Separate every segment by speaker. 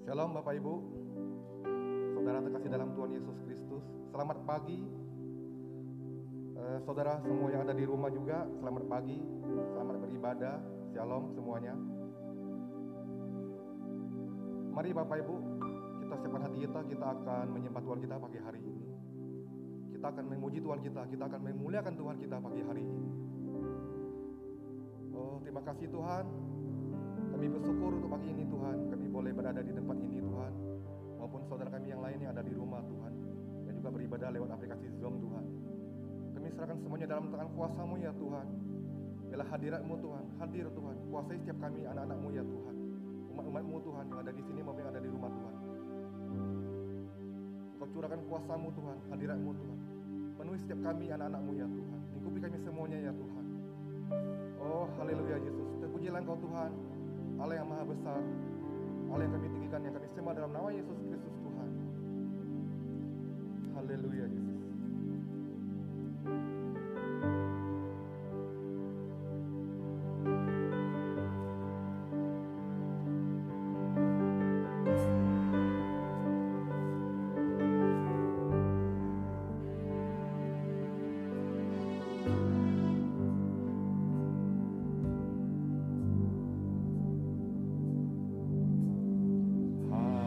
Speaker 1: Shalom Bapak Ibu, saudara terkasih dalam Tuhan Yesus Kristus. Selamat pagi, saudara semua yang ada di rumah juga. Selamat pagi, selamat beribadah. Shalom semuanya. Mari Bapak Ibu, kita siapkan hati kita. Kita akan menyembah Tuhan kita pagi hari ini. Kita akan memuji Tuhan kita. Kita akan memuliakan Tuhan kita pagi hari ini. Oh, terima kasih Tuhan. Kami bersyukur untuk pagi ini Tuhan. Kami boleh berada di tempat ini Tuhan, maupun saudara kami yang lain yang ada di rumah Tuhan, dan juga beribadah lewat aplikasi Zoom Tuhan. Kami serahkan semuanya dalam tangan kuasa-Mu ya Tuhan. Biarlah hadirat-Mu Tuhan, hadir Tuhan, kuasai setiap kami anak-anak-Mu ya Tuhan, umat-umat-Mu Tuhan yang ada di sini maupun yang ada di rumah Tuhan. Engkau curahkan kuasa-Mu Tuhan, hadirat-Mu Tuhan, penuhi setiap kami anak-anak-Mu ya Tuhan, lingkupi kami semuanya ya Tuhan. Oh haleluya Yesus, terpujilah Engkau Tuhan, Allah yang maha besar, Allah yang kami tinggikan, yang kami sembah dalam nama Yesus Kristus Tuhan. Haleluya Yesus. Haleluya.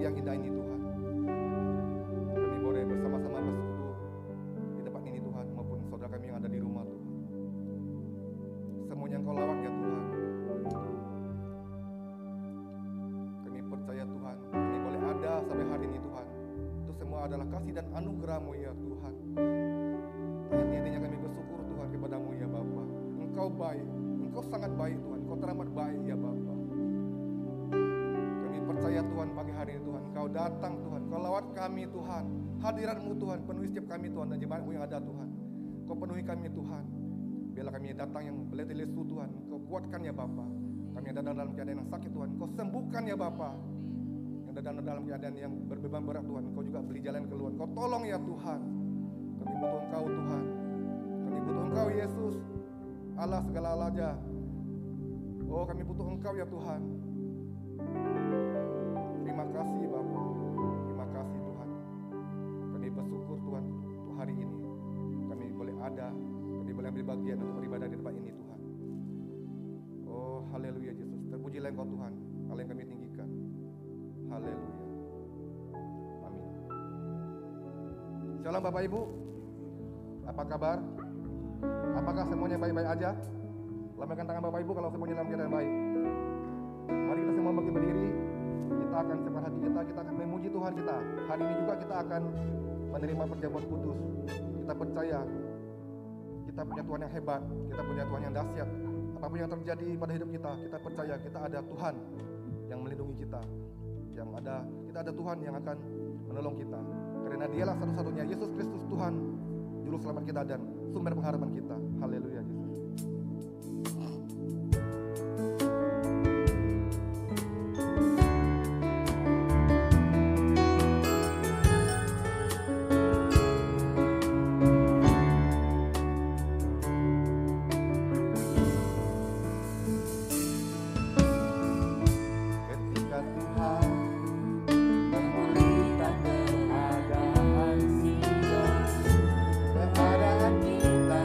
Speaker 1: pagi yang indah ini Tuhan. Kami boleh bersama-sama bersekutu di tempat ini Tuhan, maupun saudara kami yang ada di rumah Tuhan. Semuanya Engkau lawat ya Tuhan. Kami percaya Tuhan, kami boleh ada sampai hari ini Tuhan. Itu semua adalah kasih dan anugerah-Mu ya Tuhan. Hati-hatinya kami bersyukur Tuhan kepada-Mu ya Bapa. Engkau baik, Engkau sangat baik Tuhan, Engkau teramat baik ya Bapa. Kami percaya Tuhan pagi hari ini Tuhan, Engkau datang Tuhan, Engkau lawat kami Tuhan. Hadirat-Mu Tuhan, penuhi setiap kami Tuhan, dan jemaat-Mu yang ada Tuhan. Engkau penuhi kami Tuhan. Biarlah kami datang yang letih lesu Tuhan, Engkau kuatkan ya Bapa. Kami ada dalam keadaan yang sakit Tuhan, Engkau sembuhkan ya Bapa. Yang ada dalam keadaan yang berbeban berat Tuhan, Engkau juga beri jalan keluar. Engkau tolong ya Tuhan. Kami butuh Engkau Tuhan. Kami butuh Engkau Yesus, Allah segala alaja. Oh, kami butuh Engkau ya Tuhan. Terima kasih Bapa. Terima kasih Tuhan. Kami bersyukur Tuhan untuk hari ini. Kami boleh ada, kami boleh ambil bagian untuk beribadah di tempat ini Tuhan. Oh, haleluya Yesus. Terpujilah Engkau Tuhan, Allah yang kami tinggikan. Haleluya. Amin. Shalom Bapak Ibu. Apa kabar? Apakah semuanya baik-baik aja? Lambaikan tangan Bapak Ibu kalau semuanya dalam keadaan baik. Mari kita semua bangkit berdiri. Kita akan siapkan hati kita akan memuji Tuhan kita. Hari ini juga kita akan menerima perjamuan kudus. Kita percaya kita punya Tuhan yang hebat, kita punya Tuhan yang dahsyat. Apapun yang terjadi pada hidup kita, kita percaya kita ada Tuhan yang melindungi kita. Kita ada Tuhan yang akan menolong kita. Karena Dialah satu-satunya Yesus Kristus Tuhan, juru selamat kita dan sumber pengharapan kita. Haleluya Yesus.
Speaker 2: Keadaan kita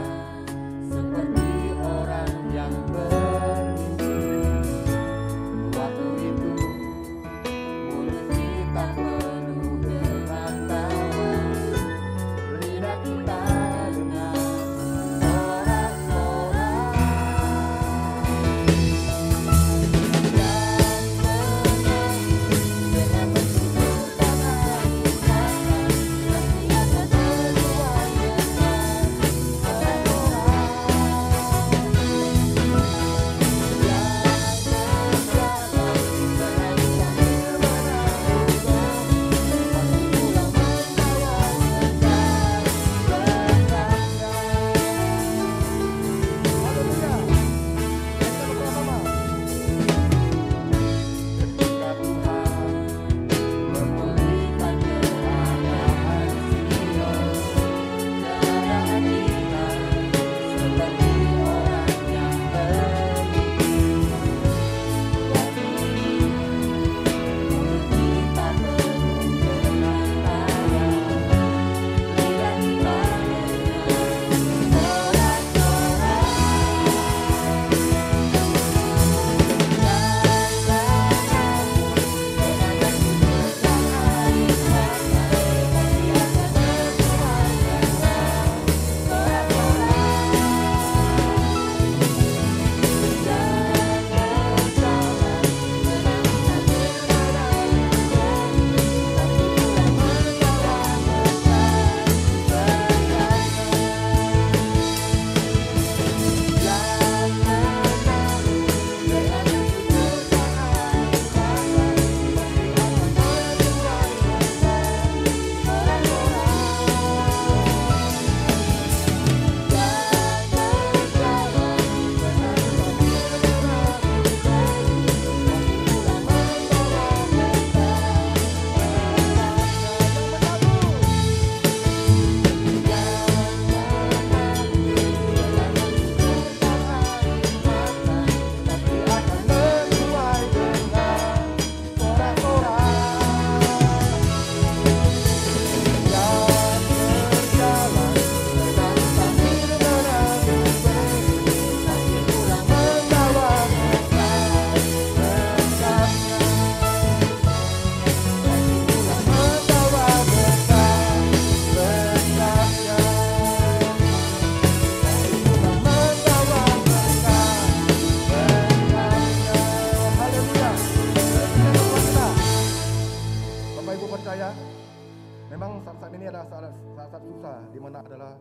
Speaker 1: saat-saat susah, di mana adalah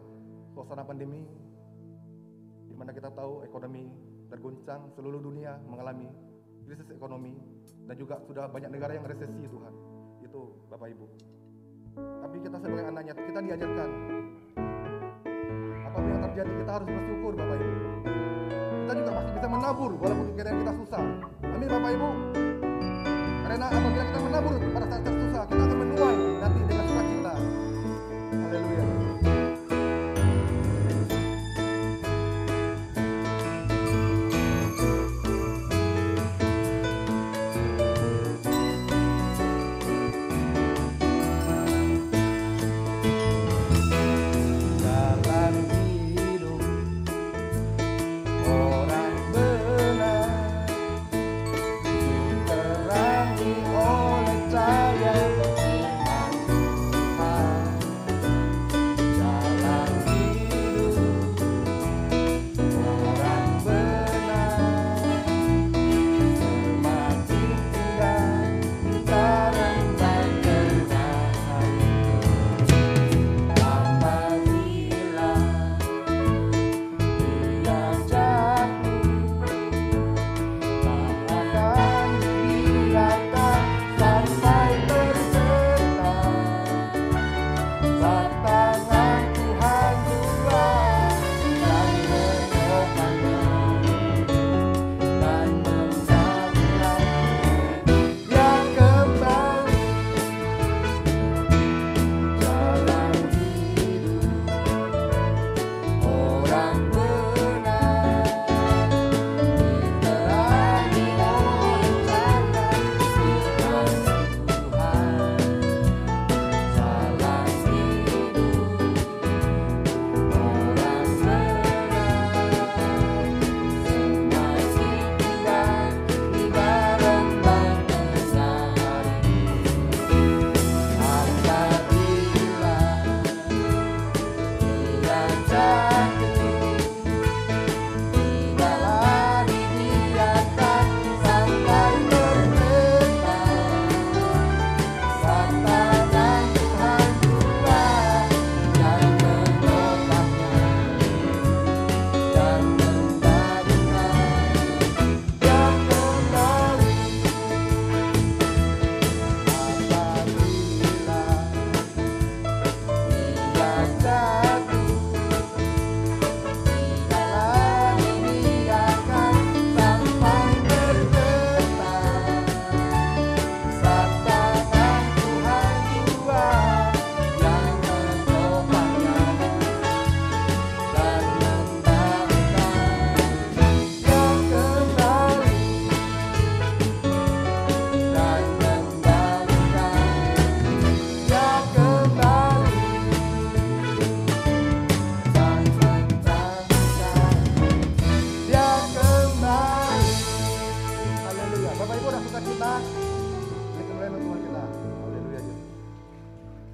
Speaker 1: suasana pandemi, di mana kita tahu ekonomi terguncang, seluruh dunia mengalami krisis ekonomi, dan juga sudah banyak negara yang resesi Tuhan. Itu Bapak Ibu. Tapi kita sebagai anaknya, kita diajarkan apapun yang terjadi kita harus bersyukur Bapak Ibu. Kita juga masih bisa menabur walaupun keadaan kita susah. Amin Bapak Ibu. Karena apabila kita menabur pada saat susah, kita akan menuai nanti dengan sukacita. Haleluya.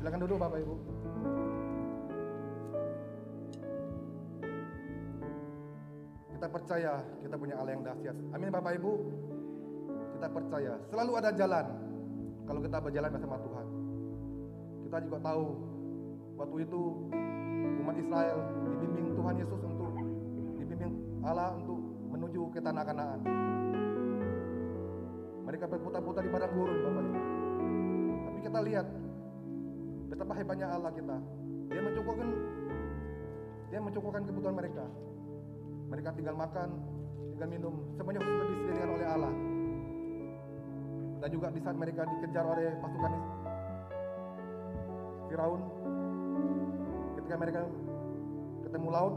Speaker 1: Silakan duduk Bapak Ibu. Kita percaya kita punya Allah yang dahsyat. Amin Bapak Ibu. Kita percaya selalu ada jalan kalau kita berjalan bersama Tuhan. Kita juga tahu waktu itu umat Israel dibimbing Tuhan Yesus dibimbing Allah untuk menuju ke tanah Kanaan. Mereka berputar-putar di padang gurun Bapak Ibu. Tapi kita lihat betapa hebatnya Allah kita. Dia mencukupkan kebutuhan mereka. Mereka tinggal makan, tinggal minum, semuanya sudah disediakan oleh Allah. Dan juga di saat mereka dikejar oleh pasukan Firaun, ketika mereka ketemu laut,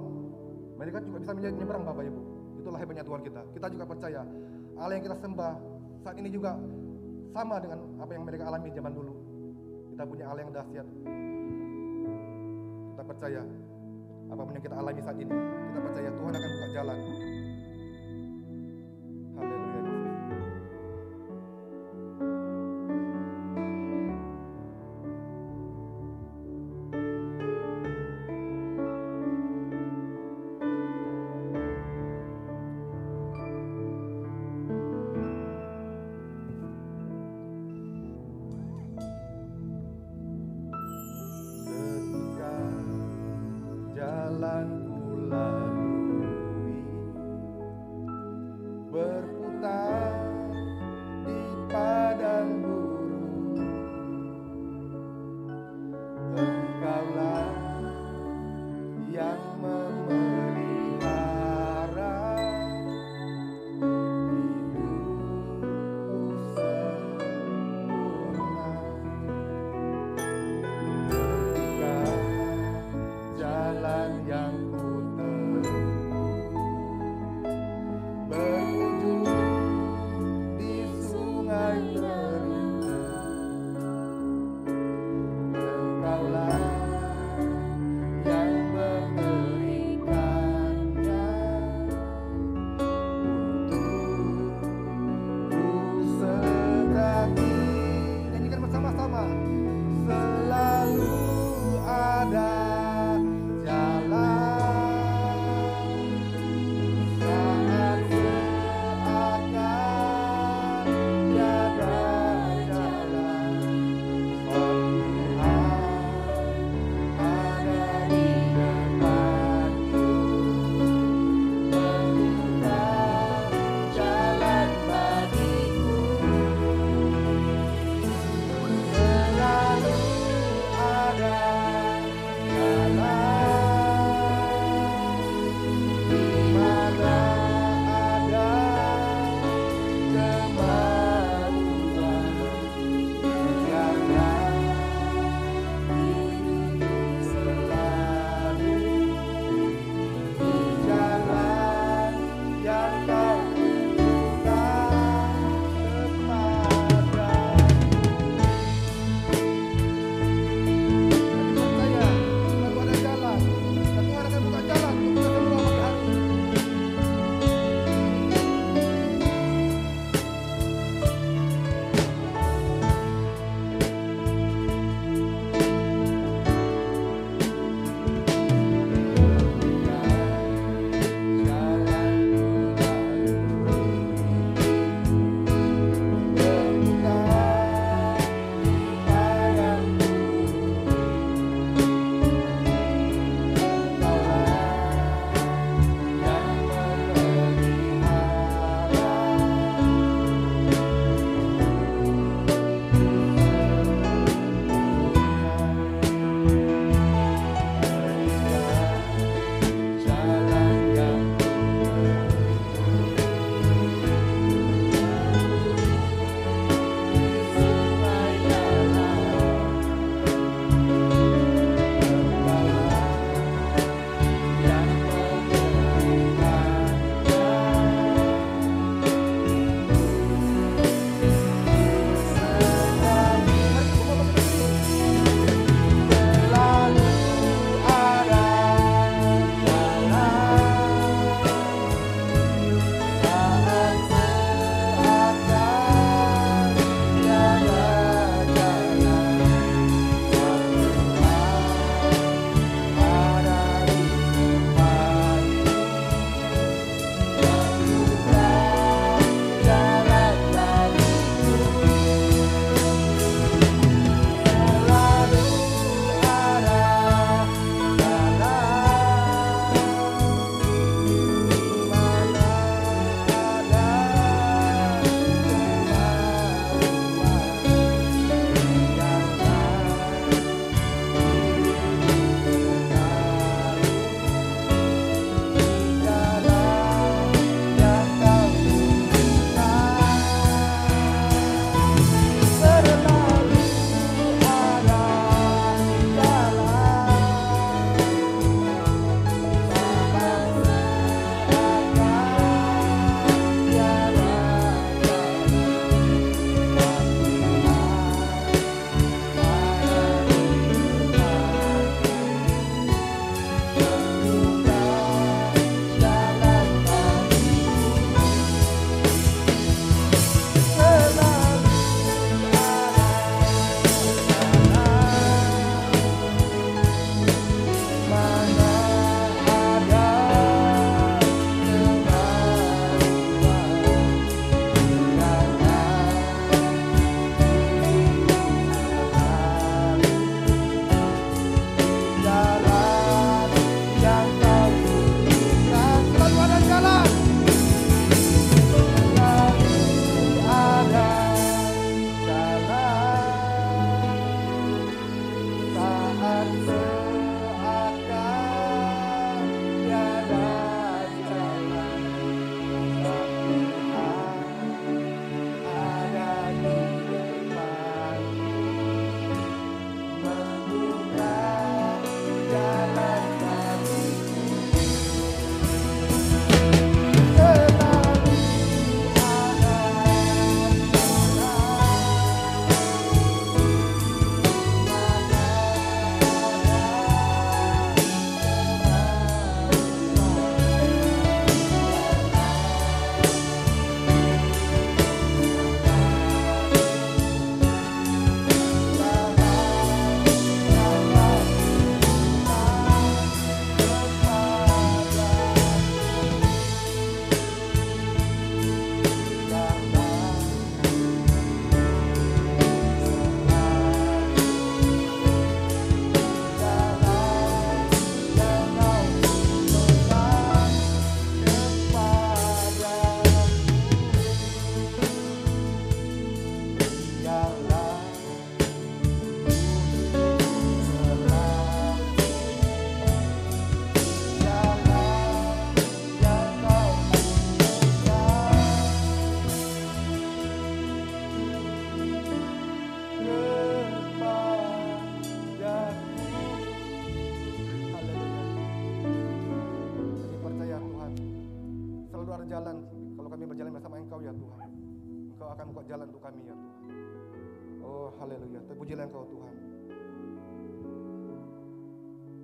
Speaker 1: mereka juga bisa menyeberang Bapak Ibu. Itulah hebatnya Tuhan kita. Kita juga percaya Allah yang kita sembah saat ini juga sama dengan apa yang mereka alami zaman dulu. Kita punya Allah yang dahsyat. Kita percaya apapun yang kita alami saat ini, kita percaya Tuhan akan buka jalan. Haleluya. terletak di padang gurun. Engkaulah yang memelihara hidupku sempurna. Ketika jalan yang ku tempuh berujung Engkau ya Tuhan. Engkau akan buka jalan untuk kami ya Tuhan. Oh haleluya, terpujilah Engkau Tuhan.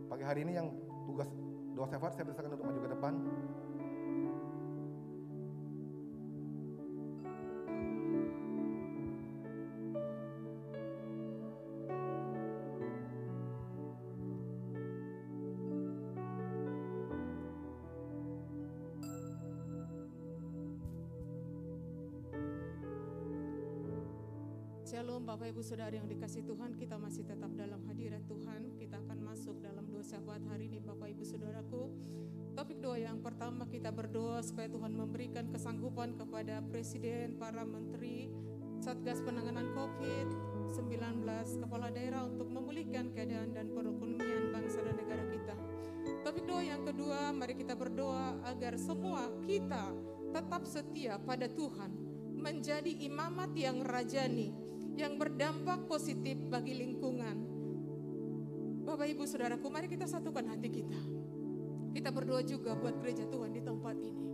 Speaker 1: Pagi hari ini yang tugas doa syafaat saya persilakan untuk maju ke depan.
Speaker 2: Shalom Bapak Ibu Saudara yang dikasih Tuhan, kita masih tetap dalam hadirat Tuhan. Kita akan masuk dalam doa syafaat hari ini Bapak Ibu Saudaraku. Topik doa yang pertama, kita berdoa supaya Tuhan memberikan kesanggupan kepada Presiden, para Menteri, Satgas Penanganan COVID-19, Kepala Daerah untuk memulihkan keadaan dan perekonomian bangsa dan negara kita. Topik doa yang kedua, mari kita berdoa agar semua kita tetap setia pada Tuhan, menjadi imamat yang rajani, yang berdampak positif bagi lingkungan. Bapak Ibu Saudaraku, mari kita satukan hati kita. Kita berdoa juga buat gereja Tuhan di tempat ini.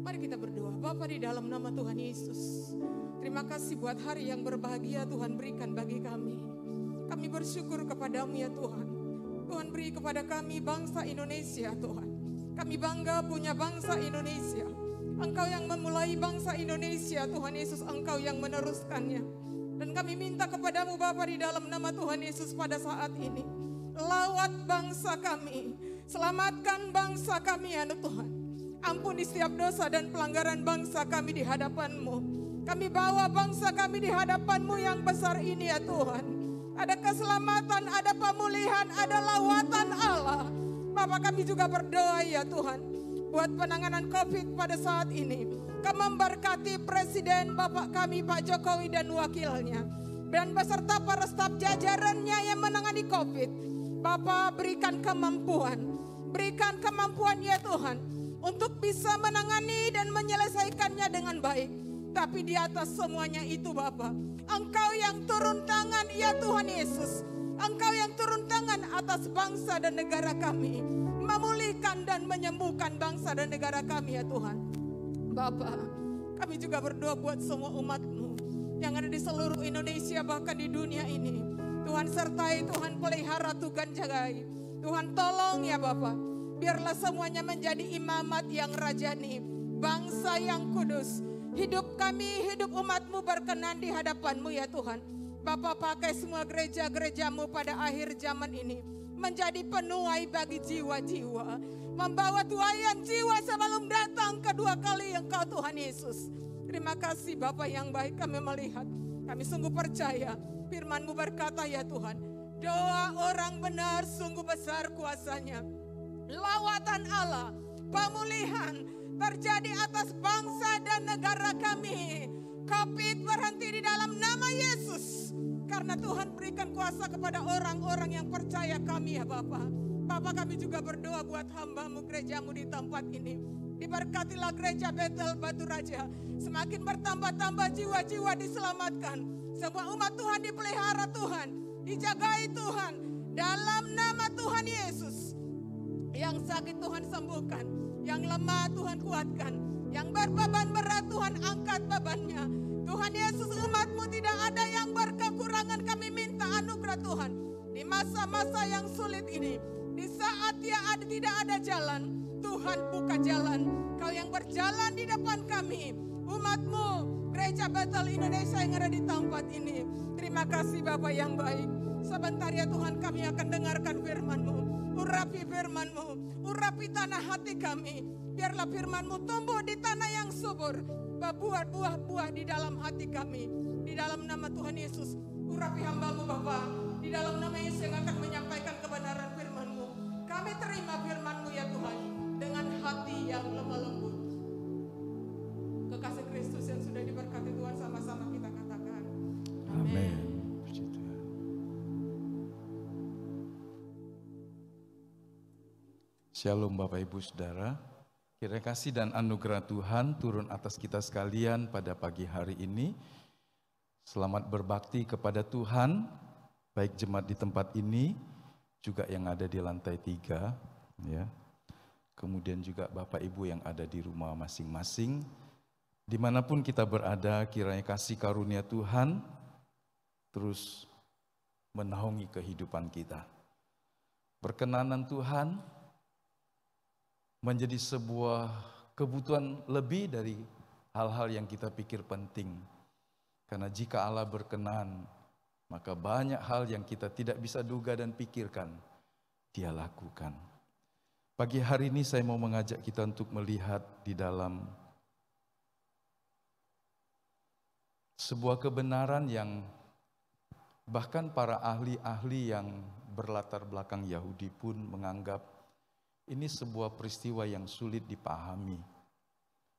Speaker 2: Mari kita berdoa. Bapa, di dalam nama Tuhan Yesus, terima kasih buat hari yang berbahagia Tuhan berikan bagi kami. Kami bersyukur kepadamu ya Tuhan. Tuhan beri kepada kami bangsa Indonesia Tuhan. Kami bangga punya bangsa Indonesia. Engkau yang memulai bangsa Indonesia Tuhan Yesus, Engkau yang meneruskannya. Dan kami minta kepadamu Bapa di dalam nama Tuhan Yesus pada saat ini. Lawat bangsa kami, selamatkan bangsa kami ya Tuhan. Ampuni setiap dosa dan pelanggaran bangsa kami di hadapan-Mu. Kami bawa bangsa kami di hadapan-Mu yang besar ini ya Tuhan. Ada keselamatan, ada pemulihan, ada lawatan Allah. Bapa, kami juga berdoa ya Tuhan, buat penanganan COVID pada saat ini. Kau memberkati Presiden Bapak kami Pak Jokowi dan wakilnya, dan beserta para staf jajarannya yang menangani COVID. Bapak, berikan kemampuan ya Tuhan, untuk bisa menangani dan menyelesaikannya dengan baik. Tapi di atas semuanya itu Bapak, Engkau yang turun tangan ya Tuhan Yesus. Engkau yang turun tangan atas bangsa dan negara kami, memulihkan dan menyembuhkan bangsa dan negara kami ya Tuhan. Bapak, kami juga berdoa buat semua umat-Mu yang ada di seluruh Indonesia, bahkan di dunia ini. Tuhan sertai, Tuhan pelihara, Tuhan jagai. Tuhan tolong ya Bapak, biarlah semuanya menjadi imamat yang rajani, bangsa yang kudus. Hidup kami, hidup umat-Mu berkenan di hadapan-Mu ya Tuhan. Bapak, pakai semua gereja-gereja-Mu pada akhir zaman ini menjadi penuai bagi jiwa-jiwa, membawa tuaian jiwa sebelum datang kedua kali Engkau Tuhan Yesus. Terima kasih Bapa yang baik, kami melihat, kami sungguh percaya firman-Mu berkata ya Tuhan, doa orang benar sungguh besar kuasanya. Lawatan Allah, pemulihan terjadi atas bangsa dan negara kami. COVID berhenti di dalam nama Yesus, karena Tuhan berikan kuasa kepada orang-orang yang percaya kami ya Bapak. Bapak, kami juga berdoa buat hamba-Mu, gereja-Mu di tempat ini. Diberkatilah gereja Betel Batu Raja. Semakin bertambah-tambah jiwa-jiwa diselamatkan. Semua umat Tuhan dipelihara Tuhan, dijagai Tuhan. Dalam nama Tuhan Yesus. Yang sakit Tuhan sembuhkan, yang lemah Tuhan kuatkan, yang berbeban berat Tuhan angkat bebannya. Tuhan Yesus, umat-Mu tidak ada yang berkekurangan, kami minta anugerah Tuhan. Di masa-masa yang sulit ini, di saat tidak ada jalan, Tuhan buka jalan. Kau yang berjalan di depan kami, umat-Mu, Gereja Betel Indonesia yang ada di tempat ini. Terima kasih Bapak yang baik. Sebentar ya Tuhan, kami akan dengarkan firman-Mu. Urapi firman-Mu, urapi tanah hati kami. Biarlah firman-Mu tumbuh di tanah yang subur, berbuah buah-buah di dalam hati kami. Di dalam nama Tuhan Yesus, urapi hamba-Mu Bapa. Di dalam nama Yesus yang akan menyampaikan kebenaran firman-Mu. Kami terima firman-Mu ya Tuhan, dengan hati yang lemah lembut. Kekasih Kristus yang sudah diberkati Tuhan, sama-sama kita katakan amin.
Speaker 3: Shalom Bapak Ibu Saudara, kiranya kasih dan anugerah Tuhan turun atas kita sekalian pada pagi hari ini. Selamat berbakti kepada Tuhan, baik jemaat di tempat ini, juga yang ada di lantai 3, ya. Kemudian juga Bapak Ibu yang ada di rumah masing-masing, Dimanapun kita berada, kiranya kasih karunia Tuhan terus menaungi kehidupan kita. Perkenanan Tuhan menjadi sebuah kebutuhan lebih dari hal-hal yang kita pikir penting. Karena jika Allah berkenan, maka banyak hal yang kita tidak bisa duga dan pikirkan, Dia lakukan. Pagi hari ini saya mau mengajak kita untuk melihat di dalam sebuah kebenaran yang bahkan para ahli-ahli yang berlatar belakang Yahudi pun menganggap ini sebuah peristiwa yang sulit dipahami.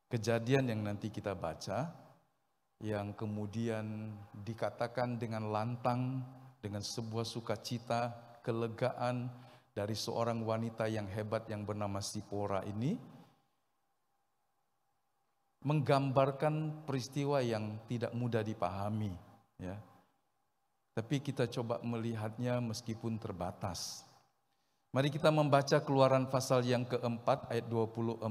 Speaker 3: Kejadian yang nanti kita baca, yang kemudian dikatakan dengan lantang, dengan sebuah sukacita, kelegaan dari seorang wanita yang hebat yang bernama Sipora ini, menggambarkan peristiwa yang tidak mudah dipahami, ya. Tapi kita coba melihatnya meskipun terbatas. Mari kita membaca Keluaran pasal yang keempat ayat 24.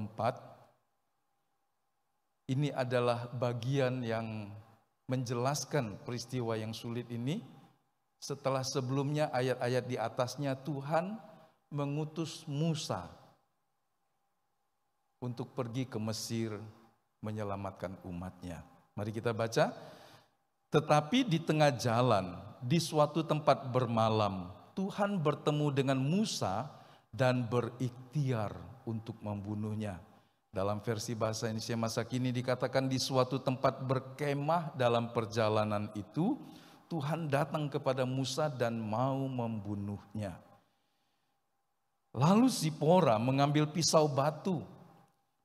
Speaker 3: Ini adalah bagian yang menjelaskan peristiwa yang sulit ini. Setelah sebelumnya ayat-ayat di atasnya Tuhan mengutus Musa untuk pergi ke Mesir menyelamatkan umatnya. Mari kita baca. Tetapi di tengah jalan, di suatu tempat bermalam, Tuhan bertemu dengan Musa dan berikhtiar untuk membunuhnya. Dalam versi bahasa Indonesia masa kini dikatakan di suatu tempat berkemah dalam perjalanan itu, Tuhan datang kepada Musa dan mau membunuhnya. Lalu Zipora mengambil pisau batu,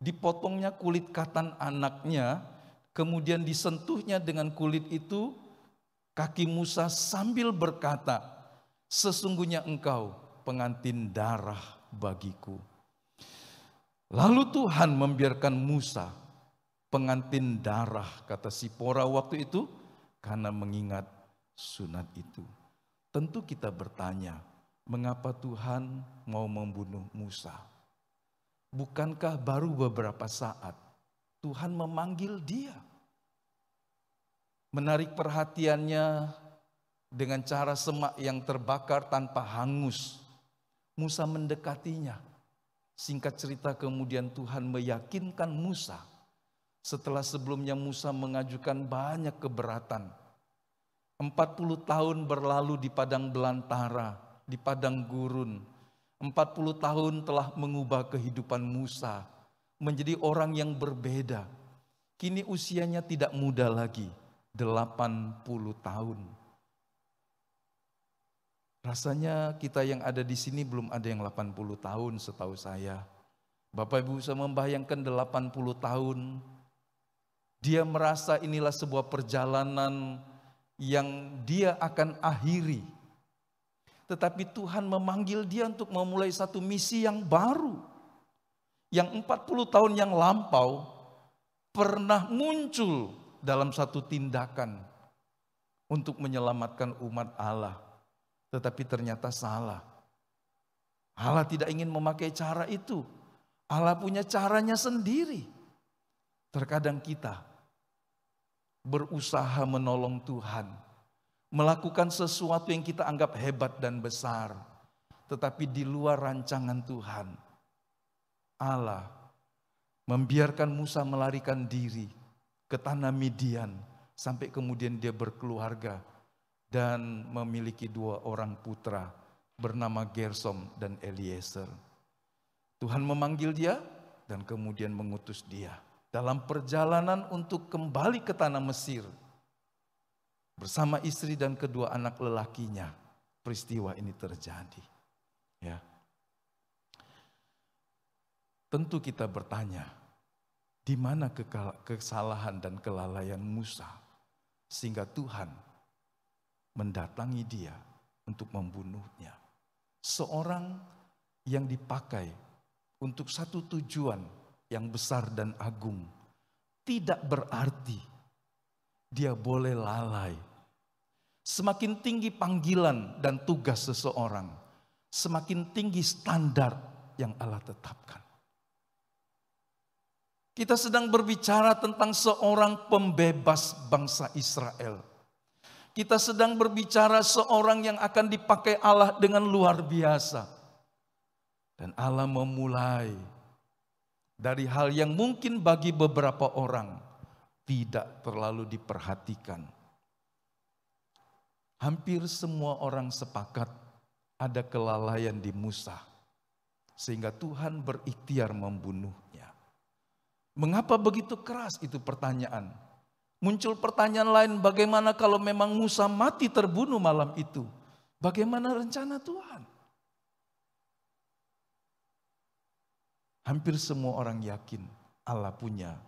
Speaker 3: dipotongnya kulit katan anaknya, kemudian disentuhnya dengan kulit itu kaki Musa sambil berkata, sesungguhnya engkau pengantin darah bagiku. Lalu Tuhan membiarkan Musa pengantin darah, kata Zipora waktu itu, karena mengingat sunat itu. Tentu kita bertanya, mengapa Tuhan mau membunuh Musa? Bukankah baru beberapa saat Tuhan memanggil dia? Menarik perhatiannya dengan cara semak yang terbakar tanpa hangus. Musa mendekatinya. Singkat cerita kemudian Tuhan meyakinkan Musa. Setelah sebelumnya Musa mengajukan banyak keberatan. 40 tahun berlalu di padang belantara, di padang gurun. 40 tahun telah mengubah kehidupan Musa menjadi orang yang berbeda. Kini usianya tidak muda lagi, 80 tahun. Rasanya kita yang ada di sini belum ada yang 80 tahun setahu saya. Bapak Ibu bisa membayangkan 80 tahun. Dia merasa inilah sebuah perjalanan yang dia akan akhiri. Tetapi Tuhan memanggil dia untuk memulai satu misi yang baru. Yang 40 tahun yang lampau pernah muncul dalam satu tindakan untuk menyelamatkan umat Allah. Tetapi ternyata salah. Allah tidak ingin memakai cara itu. Allah punya caranya sendiri. Terkadang kita berusaha menolong Tuhan, melakukan sesuatu yang kita anggap hebat dan besar, tetapi di luar rancangan Tuhan. Allah membiarkan Musa melarikan diri ke tanah Midian, sampai kemudian dia berkeluarga dan memiliki 2 orang putra bernama Gersom dan Eliezer. Tuhan memanggil dia dan kemudian mengutus dia dalam perjalanan untuk kembali ke tanah Mesir. Bersama istri dan kedua anak lelakinya, peristiwa ini terjadi. Ya. Tentu kita bertanya, di mana kesalahan dan kelalaian Musa sehingga Tuhan mendatangi dia untuk membunuhnya. Seorang yang dipakai untuk satu tujuan yang besar dan agung, tidak berarti dia boleh lalai. Semakin tinggi panggilan dan tugas seseorang, semakin tinggi standar yang Allah tetapkan. Kita sedang berbicara tentang seorang pembebas bangsa Israel. Kita sedang berbicara seorang yang akan dipakai Allah dengan luar biasa. Dan Allah memulai dari hal yang mungkin bagi beberapa orang tidak terlalu diperhatikan. Hampir semua orang sepakat ada kelalaian di Musa, sehingga Tuhan berikhtiar membunuhnya. Mengapa begitu keras? Itu pertanyaan. Muncul pertanyaan lain, bagaimana kalau memang Musa mati terbunuh malam itu? Bagaimana rencana Tuhan? Hampir semua orang yakin Allah punya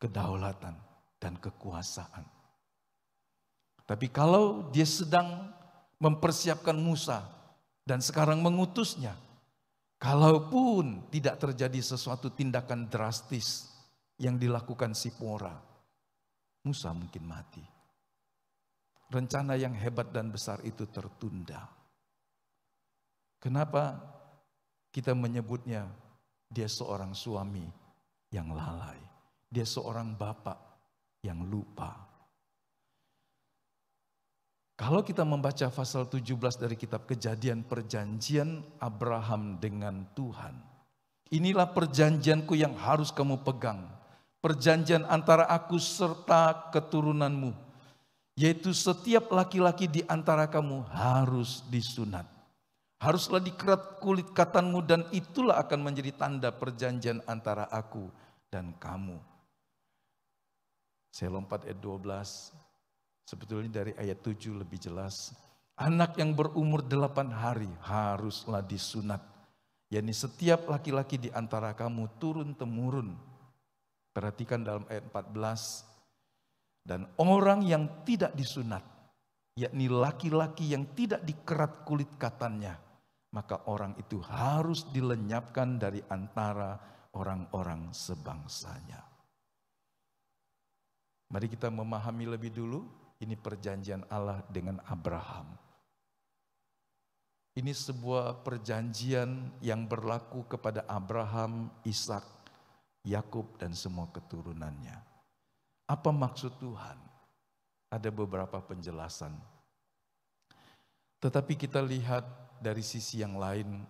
Speaker 3: kedaulatan dan kekuasaan. Tapi kalau dia sedang mempersiapkan Musa dan sekarang mengutusnya, kalaupun tidak terjadi sesuatu tindakan drastis yang dilakukan Sipora, Musa mungkin mati. Rencana yang hebat dan besar itu tertunda. Kenapa kita menyebutnya dia seorang suami yang lalai? Dia seorang bapak yang lupa. Kalau kita membaca pasal 17 dari kitab Kejadian, perjanjian Abraham dengan Tuhan. Inilah perjanjianku yang harus kamu pegang. Perjanjian antara aku serta keturunanmu. Yaitu setiap laki-laki di antara kamu harus disunat. Haruslah dikerat kulit katanmu dan itulah akan menjadi tanda perjanjian antara aku dan kamu. Saya lompat ayat 12. Sebetulnya dari ayat 7 lebih jelas. Anak yang berumur 8 hari haruslah disunat. Yani setiap laki-laki di antara kamu turun-temurun. Perhatikan dalam ayat 14. Dan orang yang tidak disunat, yakni laki-laki yang tidak dikerat kulit katannya, maka orang itu harus dilenyapkan dari antara orang-orang sebangsanya. Mari kita memahami lebih dulu. Ini perjanjian Allah dengan Abraham. Ini sebuah perjanjian yang berlaku kepada Abraham, Ishak, Yakub dan semua keturunannya. Apa maksud Tuhan? Ada beberapa penjelasan. Tetapi kita lihat dari sisi yang lain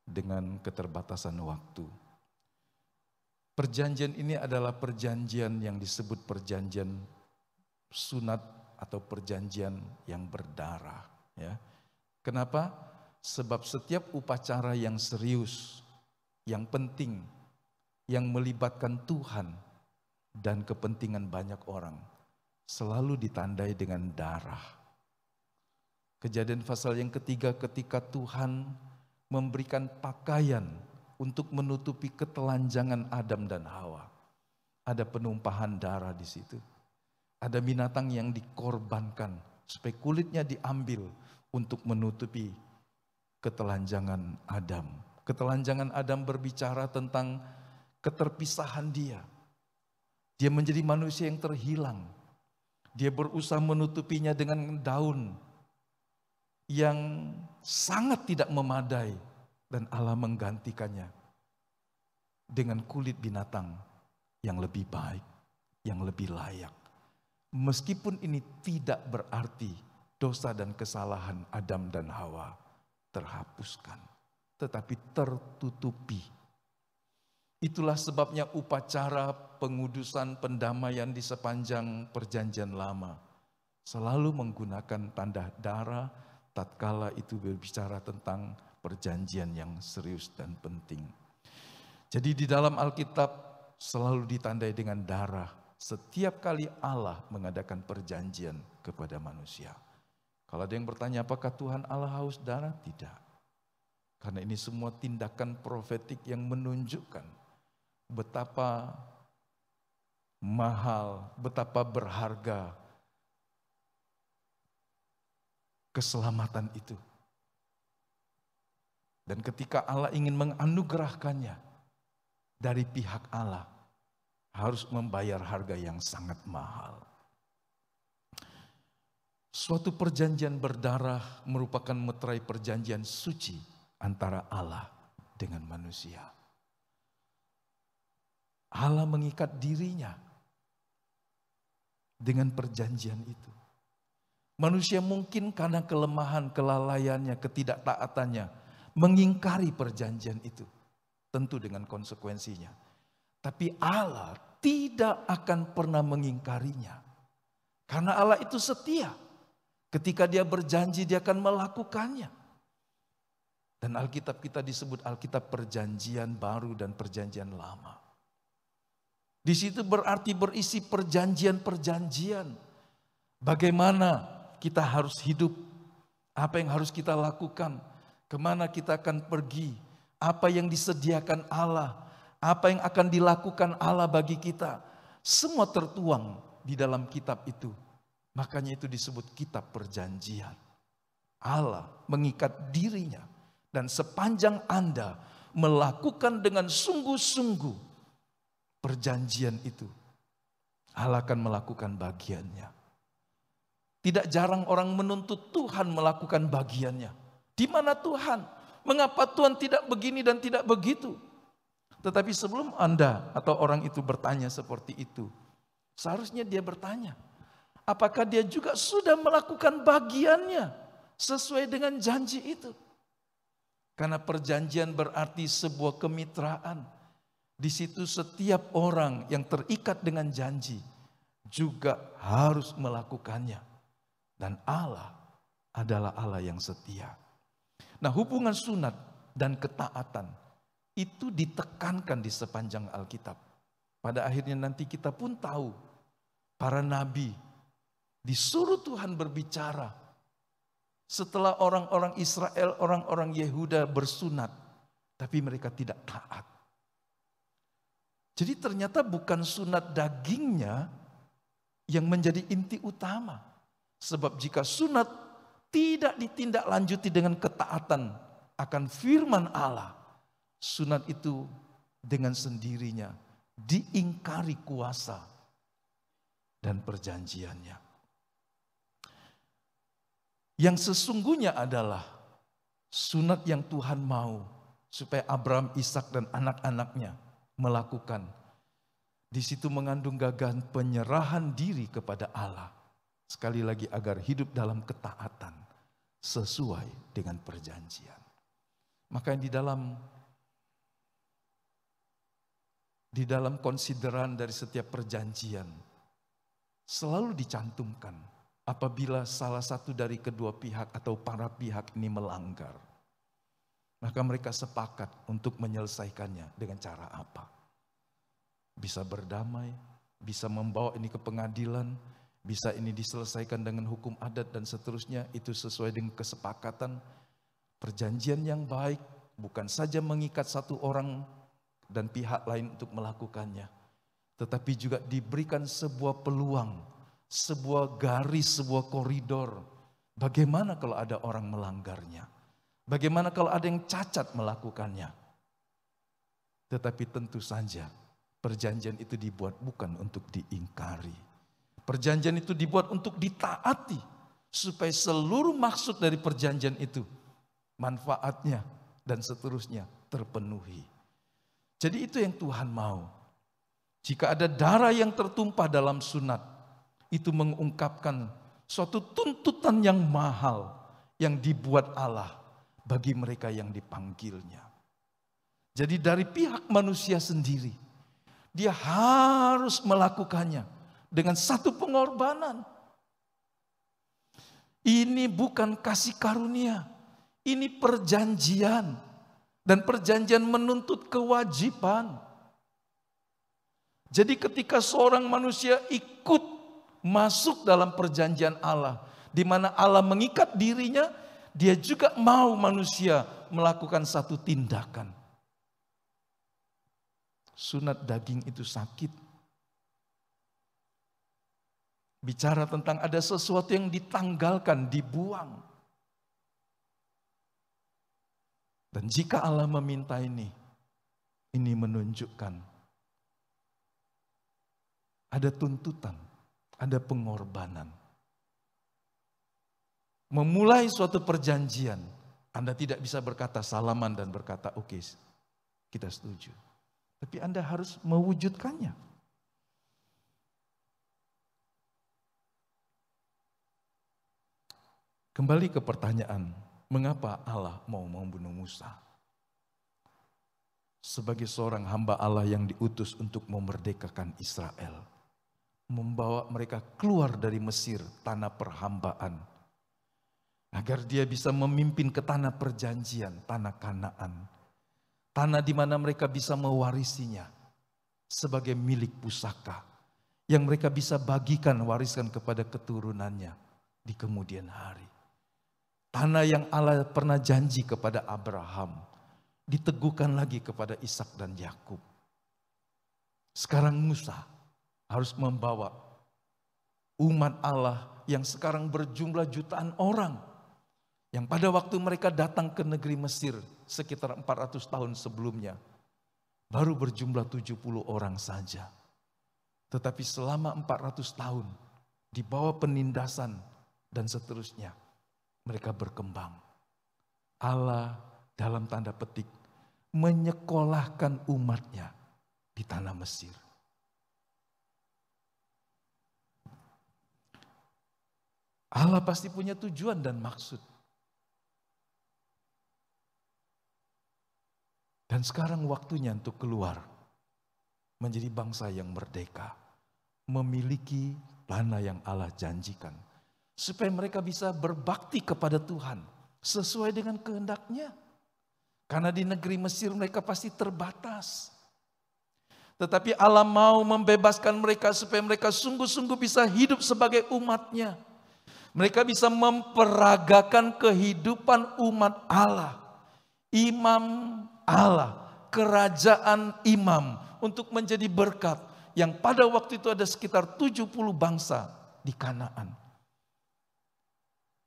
Speaker 3: dengan keterbatasan waktu. Perjanjian ini adalah perjanjian yang disebut perjanjian sunat atau perjanjian yang berdarah. Ya. Kenapa? Sebab setiap upacara yang serius, yang penting, yang melibatkan Tuhan dan kepentingan banyak orang, selalu ditandai dengan darah. Kejadian pasal yang ketiga, ketika Tuhan memberikan pakaian untuk menutupi ketelanjangan Adam dan Hawa. Ada penumpahan darah di situ. Ada binatang yang dikorbankan supaya kulitnya diambil untuk menutupi ketelanjangan Adam. Ketelanjangan Adam berbicara tentang keterpisahan dia. Dia menjadi manusia yang terhilang. Dia berusaha menutupinya dengan daun yang sangat tidak memadai. Dan Allah menggantikannya dengan kulit binatang yang lebih baik, yang lebih layak. Meskipun ini tidak berarti dosa dan kesalahan Adam dan Hawa terhapuskan, tetapi tertutupi. Itulah sebabnya upacara pengudusan pendamaian di sepanjang perjanjian lama selalu menggunakan tanda darah tatkala itu berbicara tentang perjanjian yang serius dan penting. Jadi di dalam Alkitab selalu ditandai dengan darah. Setiap kali Allah mengadakan perjanjian kepada manusia. Kalau ada yang bertanya apakah Tuhan Allah haus darah? Tidak. Karena ini semua tindakan profetik yang menunjukkan betapa mahal, betapa berharga keselamatan itu. Dan ketika Allah ingin menganugerahkannya dari pihak Allah, harus membayar harga yang sangat mahal. Suatu perjanjian berdarah merupakan meterai perjanjian suci antara Allah dengan manusia. Allah mengikat dirinya dengan perjanjian itu. Manusia mungkin karena kelemahan, kelalaiannya, ketidaktaatannya mengingkari perjanjian itu. Tentu dengan konsekuensinya. Tapi Allah tidak akan pernah mengingkarinya. Karena Allah itu setia. Ketika dia berjanji, dia akan melakukannya. Dan Alkitab kita disebut Alkitab perjanjian baru dan perjanjian lama. Di situ berarti berisi perjanjian-perjanjian. Bagaimana kita harus hidup, apa yang harus kita lakukan, kemana kita akan pergi, apa yang disediakan Allah, apa yang akan dilakukan Allah bagi kita. Semua tertuang di dalam kitab itu. Makanya itu disebut kitab perjanjian. Allah mengikat dirinya. Dan sepanjang Anda melakukan dengan sungguh-sungguh perjanjian itu, Allah akan melakukan bagiannya. Tidak jarang orang menuntut Tuhan melakukan bagiannya. Di mana Tuhan? Mengapa Tuhan tidak begini dan tidak begitu? Tetapi sebelum Anda atau orang itu bertanya seperti itu, seharusnya dia bertanya, apakah dia juga sudah melakukan bagiannya sesuai dengan janji itu? Karena perjanjian berarti sebuah kemitraan. Di situ setiap orang yang terikat dengan janji juga harus melakukannya. Dan Allah adalah Allah yang setia. Nah, hubungan sunat dan ketaatan itu ditekankan di sepanjang Alkitab. Pada akhirnya nanti kita pun tahu para nabi disuruh Tuhan berbicara. Setelah orang-orang Israel, orang-orang Yehuda bersunat, tapi mereka tidak taat. Jadi ternyata bukan sunat dagingnya yang menjadi inti utama. Sebab jika sunat tidak ditindaklanjuti dengan ketaatan akan firman Allah, sunat itu dengan sendirinya diingkari kuasa dan perjanjiannya. Yang sesungguhnya adalah sunat yang Tuhan mau supaya Abraham, Ishak dan anak-anaknya melakukan. Di situ mengandung gagahan penyerahan diri kepada Allah. Sekali lagi agar hidup dalam ketaatan sesuai dengan perjanjian. Maka di dalam konsideran dari setiap perjanjian selalu dicantumkan apabila salah satu dari kedua pihak atau para pihak ini melanggar, maka mereka sepakat untuk menyelesaikannya dengan cara apa? Bisa berdamai, bisa membawa ini ke pengadilan, bisa ini diselesaikan dengan hukum adat dan seterusnya. Itu sesuai dengan kesepakatan. Perjanjian yang baik bukan saja mengikat satu orang dan pihak lain untuk melakukannya, tetapi juga diberikan sebuah peluang, sebuah garis, sebuah koridor. Bagaimana kalau ada orang melanggarnya? Bagaimana kalau ada yang cacat melakukannya? Tetapi tentu saja perjanjian itu dibuat bukan untuk diingkari. Perjanjian itu dibuat untuk ditaati. Supaya seluruh maksud dari perjanjian itu, manfaatnya dan seterusnya terpenuhi. Jadi itu yang Tuhan mau. Jika ada darah yang tertumpah dalam sunat, itu mengungkapkan suatu tuntutan yang mahal yang dibuat Allah bagi mereka yang dipanggilnya. Jadi dari pihak manusia sendiri, dia harus melakukannya dengan satu pengorbanan. Ini bukan kasih karunia, ini perjanjian. Dan perjanjian menuntut kewajiban. Jadi ketika seorang manusia ikut masuk dalam perjanjian Allah, di mana Allah mengikat dirinya, dia juga mau manusia melakukan satu tindakan. Sunat daging itu sakit. Bicara tentang ada sesuatu yang ditanggalkan, dibuang. Dan jika Allah meminta ini menunjukkan ada tuntutan, ada pengorbanan. Memulai suatu perjanjian, Anda tidak bisa berkata salaman dan berkata oke, kita setuju. Tapi Anda harus mewujudkannya. Kembali ke pertanyaan, mengapa Allah mau membunuh Musa? Sebagai seorang hamba Allah yang diutus untuk memerdekakan Israel, membawa mereka keluar dari Mesir, tanah perhambaan, agar dia bisa memimpin ke tanah perjanjian, tanah Kanaan, tanah di mana mereka bisa mewarisinya sebagai milik pusaka, yang mereka bisa bagikan, wariskan kepada keturunannya di kemudian hari. Tanah yang Allah pernah janji kepada Abraham, diteguhkan lagi kepada Ishak dan Yakub. Sekarang Musa harus membawa umat Allah yang sekarang berjumlah jutaan orang, yang pada waktu mereka datang ke negeri Mesir sekitar 400 tahun sebelumnya, baru berjumlah 70 orang saja. Tetapi selama 400 tahun, di bawah penindasan dan seterusnya, mereka berkembang. Allah dalam tanda petik menyekolahkan umatnya di tanah Mesir. Allah pasti punya tujuan dan maksud. Dan sekarang waktunya untuk keluar menjadi bangsa yang merdeka, memiliki tanah yang Allah janjikan, supaya mereka bisa berbakti kepada Tuhan sesuai dengan kehendak-Nya. Karena di negeri Mesir mereka pasti terbatas. Tetapi Allah mau membebaskan mereka supaya mereka sungguh-sungguh bisa hidup sebagai umat-Nya. Mereka bisa memperagakan kehidupan umat Allah, imam Allah, kerajaan imam, untuk menjadi berkat yang pada waktu itu ada sekitar 70 bangsa di Kanaan.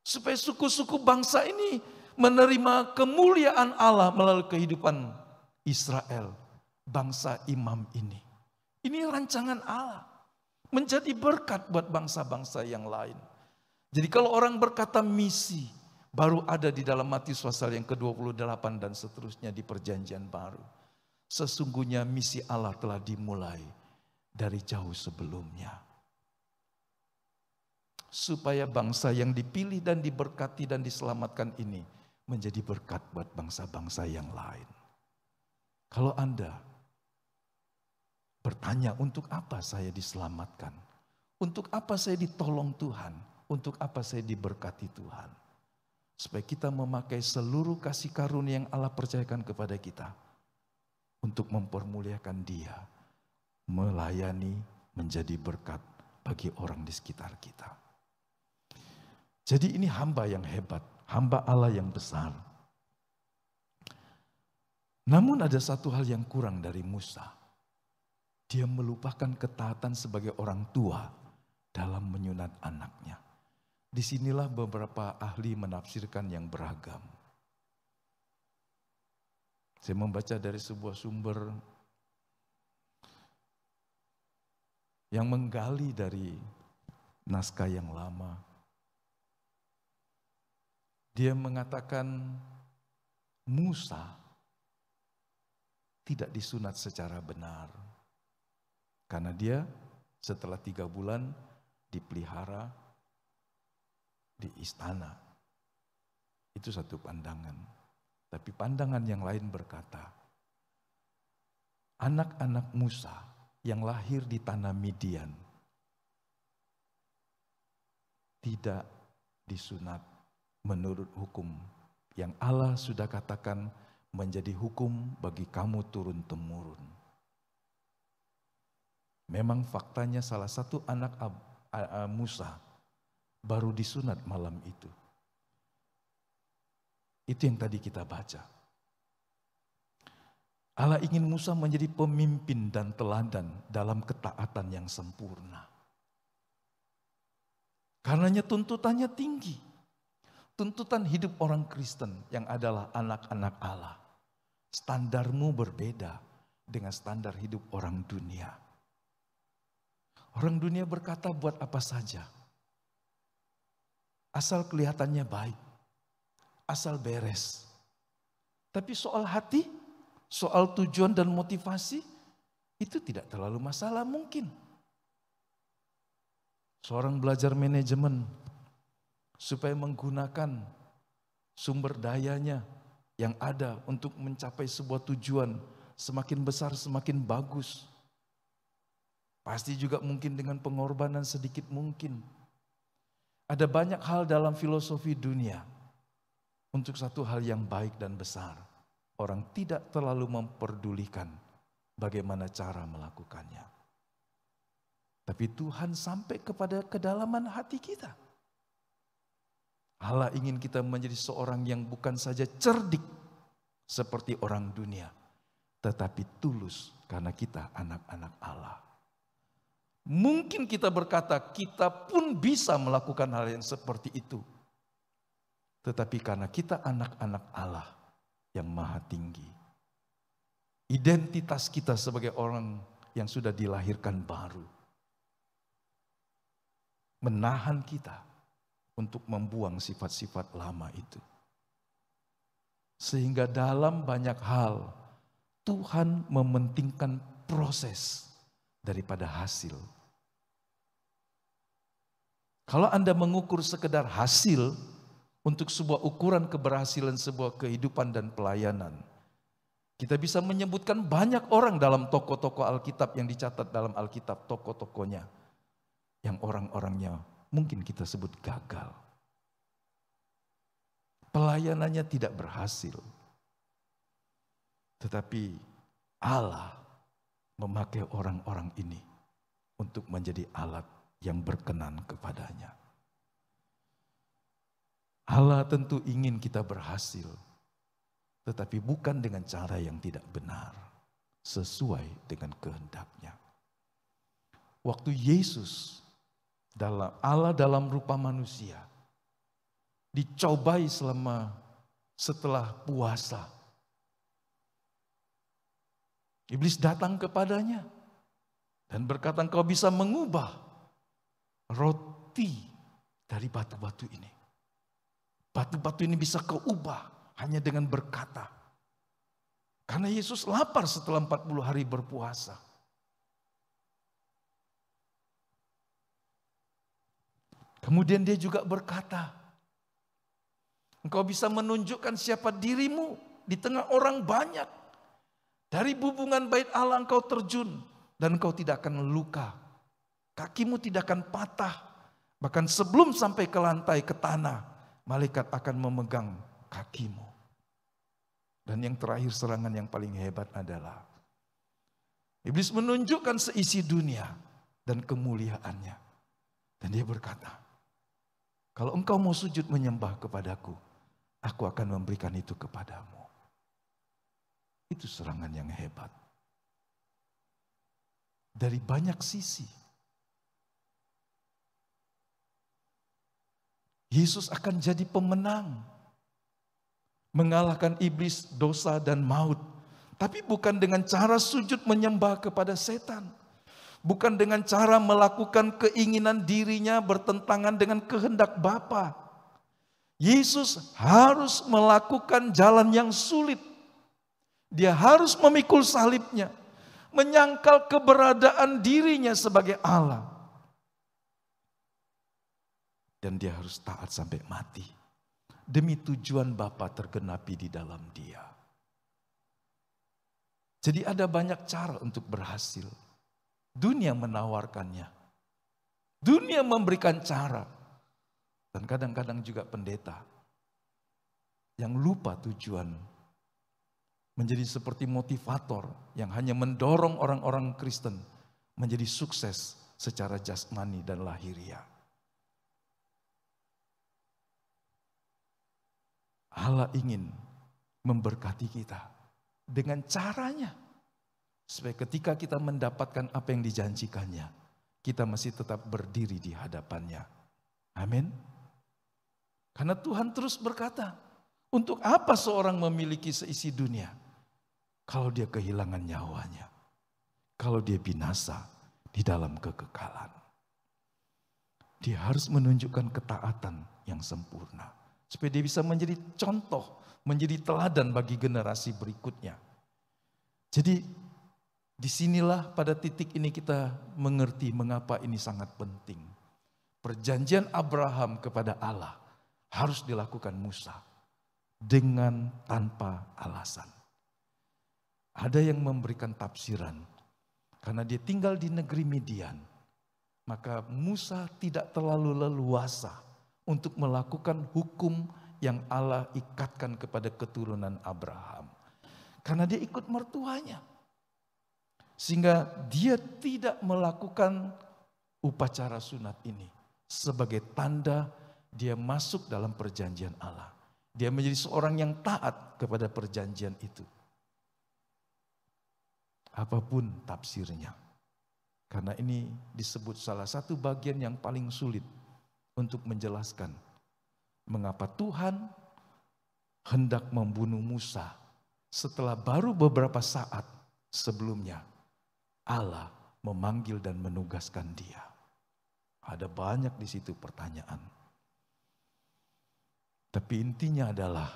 Speaker 3: Supaya suku-suku bangsa ini menerima kemuliaan Allah melalui kehidupan Israel, bangsa imam ini. Ini rancangan Allah, menjadi berkat buat bangsa-bangsa yang lain. Jadi kalau orang berkata misi, baru ada di dalam Matius pasal yang ke-28 dan seterusnya di perjanjian baru. Sesungguhnya misi Allah telah dimulai dari jauh sebelumnya. Supaya bangsa yang dipilih dan diberkati dan diselamatkan ini menjadi berkat buat bangsa-bangsa yang lain. Kalau Anda bertanya, untuk apa saya diselamatkan? Untuk apa saya ditolong Tuhan? Untuk apa saya diberkati Tuhan? Supaya kita memakai seluruh kasih karunia yang Allah percayakan kepada kita untuk mempermuliakan Dia, melayani, menjadi berkat bagi orang di sekitar kita. Jadi ini hamba yang hebat, hamba Allah yang besar. Namun ada satu hal yang kurang dari Musa. Dia melupakan ketaatan sebagai orang tua dalam menyunat anaknya. Disinilah beberapa ahli menafsirkan yang beragam. Saya membaca dari sebuah sumber yang menggali dari naskah yang lama. Dia mengatakan Musa tidak disunat secara benar. Karena dia setelah 3 bulan dipelihara di istana. Itu satu pandangan. Tapi pandangan yang lain berkata, anak-anak Musa yang lahir di tanah Midian tidak disunat menurut hukum yang Allah sudah katakan menjadi hukum bagi kamu turun-temurun. Memang faktanya salah satu anak Musa baru disunat malam itu. Itu yang tadi kita baca. Allah ingin Musa menjadi pemimpin dan teladan dalam ketaatan yang sempurna. Karenanya tuntutannya tinggi. Tuntutan hidup orang Kristen yang adalah anak-anak Allah. Standarmu berbeda dengan standar hidup orang dunia. Orang dunia berkata buat apa saja. Asal kelihatannya baik, asal beres. Tapi soal hati, soal tujuan dan motivasi, itu tidak terlalu masalah mungkin. Seorang belajar manajemen supaya menggunakan sumber dayanya yang ada untuk mencapai sebuah tujuan semakin besar semakin bagus. Pasti juga mungkin dengan pengorbanan sedikit mungkin. Ada banyak hal dalam filosofi dunia untuk satu hal yang baik dan besar. Orang tidak terlalu memperdulikan bagaimana cara melakukannya. Tapi Tuhan sampai kepada kedalaman hati kita. Allah ingin kita menjadi seorang yang bukan saja cerdik seperti orang dunia, tetapi tulus karena kita anak-anak Allah. Mungkin kita berkata kita pun bisa melakukan hal yang seperti itu. Tetapi karena kita anak-anak Allah yang maha tinggi, identitas kita sebagai orang yang sudah dilahirkan baru, menahan kita untuk membuang sifat-sifat lama itu. Sehingga dalam banyak hal Tuhan mementingkan proses daripada hasil. Kalau Anda mengukur sekedar hasil untuk sebuah ukuran keberhasilan sebuah kehidupan dan pelayanan, kita bisa menyebutkan banyak orang dalam tokoh-tokoh Alkitab yang dicatat dalam Alkitab, tokoh-tokohnya yang orang-orangnya mungkin kita sebut gagal. Pelayanannya tidak berhasil. Tetapi Allah memakai orang-orang ini untuk menjadi alat yang berkenan kepadanya. Allah tentu ingin kita berhasil, tetapi bukan dengan cara yang tidak benar, sesuai dengan kehendaknya. Waktu Yesus Allah dalam rupa manusia dicobai setelah puasa. Iblis datang kepadanya dan berkata, engkau bisa mengubah roti dari batu-batu ini. Batu-batu ini bisa kau ubah hanya dengan berkata. Karena Yesus lapar setelah 40 hari berpuasa. Kemudian dia juga berkata, engkau bisa menunjukkan siapa dirimu di tengah orang banyak. Dari hubungan bait Allah engkau terjun dan engkau tidak akan luka. Kakimu tidak akan patah. Bahkan sebelum sampai ke lantai, ke tanah, malaikat akan memegang kakimu. Dan yang terakhir serangan yang paling hebat adalah iblis menunjukkan seisi dunia dan kemuliaannya. Dan dia berkata, kalau engkau mau sujud menyembah kepadaku, aku akan memberikan itu kepadamu. Itu serangan yang hebat. Dari banyak sisi. Yesus akan jadi pemenang. Mengalahkan iblis, dosa dan maut. Tapi bukan dengan cara sujud menyembah kepada setan. Bukan dengan cara melakukan keinginan dirinya bertentangan dengan kehendak Bapa. Yesus harus melakukan jalan yang sulit. Dia harus memikul salibnya, menyangkal keberadaan dirinya sebagai Allah. Dan dia harus taat sampai mati. Demi tujuan Bapa tergenapi di dalam dia. Jadi ada banyak cara untuk berhasil. Dunia menawarkannya. Dunia memberikan cara. Dan kadang-kadang juga pendeta yang lupa tujuan. Menjadi seperti motivator yang hanya mendorong orang-orang Kristen menjadi sukses secara jasmani dan lahiriah. Allah ingin memberkati kita dengan caranya. Supaya ketika kita mendapatkan apa yang dijanjikannya, kita masih tetap berdiri di hadapannya. Amin. Karena Tuhan terus berkata, untuk apa seorang memiliki seisi dunia kalau dia kehilangan nyawanya? Kalau dia binasa di dalam kekekalan. Dia harus menunjukkan ketaatan yang sempurna. Supaya dia bisa menjadi contoh, menjadi teladan bagi generasi berikutnya. Jadi Disinilah pada titik ini kita mengerti mengapa ini sangat penting. Perjanjian Abraham kepada Allah harus dilakukan Musa dengan tanpa alasan. Ada yang memberikan tafsiran, karena dia tinggal di negeri Midian, maka Musa tidak terlalu leluasa untuk melakukan hukum yang Allah ikatkan kepada keturunan Abraham. Karena dia ikut mertuanya. Sehingga dia tidak melakukan upacara sunat ini sebagai tanda dia masuk dalam perjanjian Allah. Dia menjadi seorang yang taat kepada perjanjian itu. Apapun tafsirnya. Karena ini disebut salah satu bagian yang paling sulit untuk menjelaskan mengapa Tuhan hendak membunuh Musa setelah baru beberapa saat sebelumnya Allah memanggil dan menugaskan dia. Ada banyak di situ pertanyaan. Tapi intinya adalah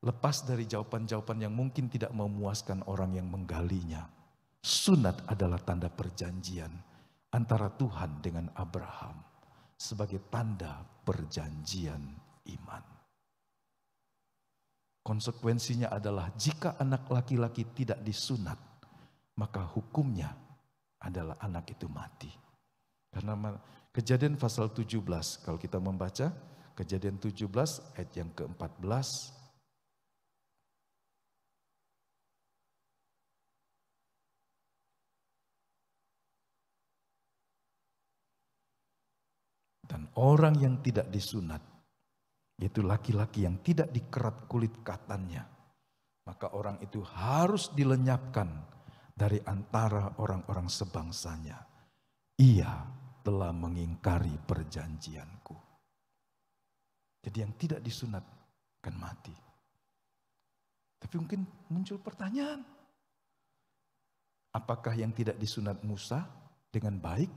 Speaker 3: lepas dari jawaban-jawaban yang mungkin tidak memuaskan orang yang menggalinya. Sunat adalah tanda perjanjian antara Tuhan dengan Abraham sebagai tanda perjanjian iman. Konsekuensinya adalah jika anak laki-laki tidak disunat, maka hukumnya adalah anak itu mati. Karena Kejadian pasal 17, kalau kita membaca Kejadian 17 ayat yang ke-14. Dan orang yang tidak disunat, yaitu laki-laki yang tidak dikerat kulit katannya, maka orang itu harus dilenyapkan dari antara orang-orang sebangsanya. Ia telah mengingkari perjanjianku. Jadi yang tidak disunat akan mati. Tapi mungkin muncul pertanyaan, apakah yang tidak disunat Musa dengan baik,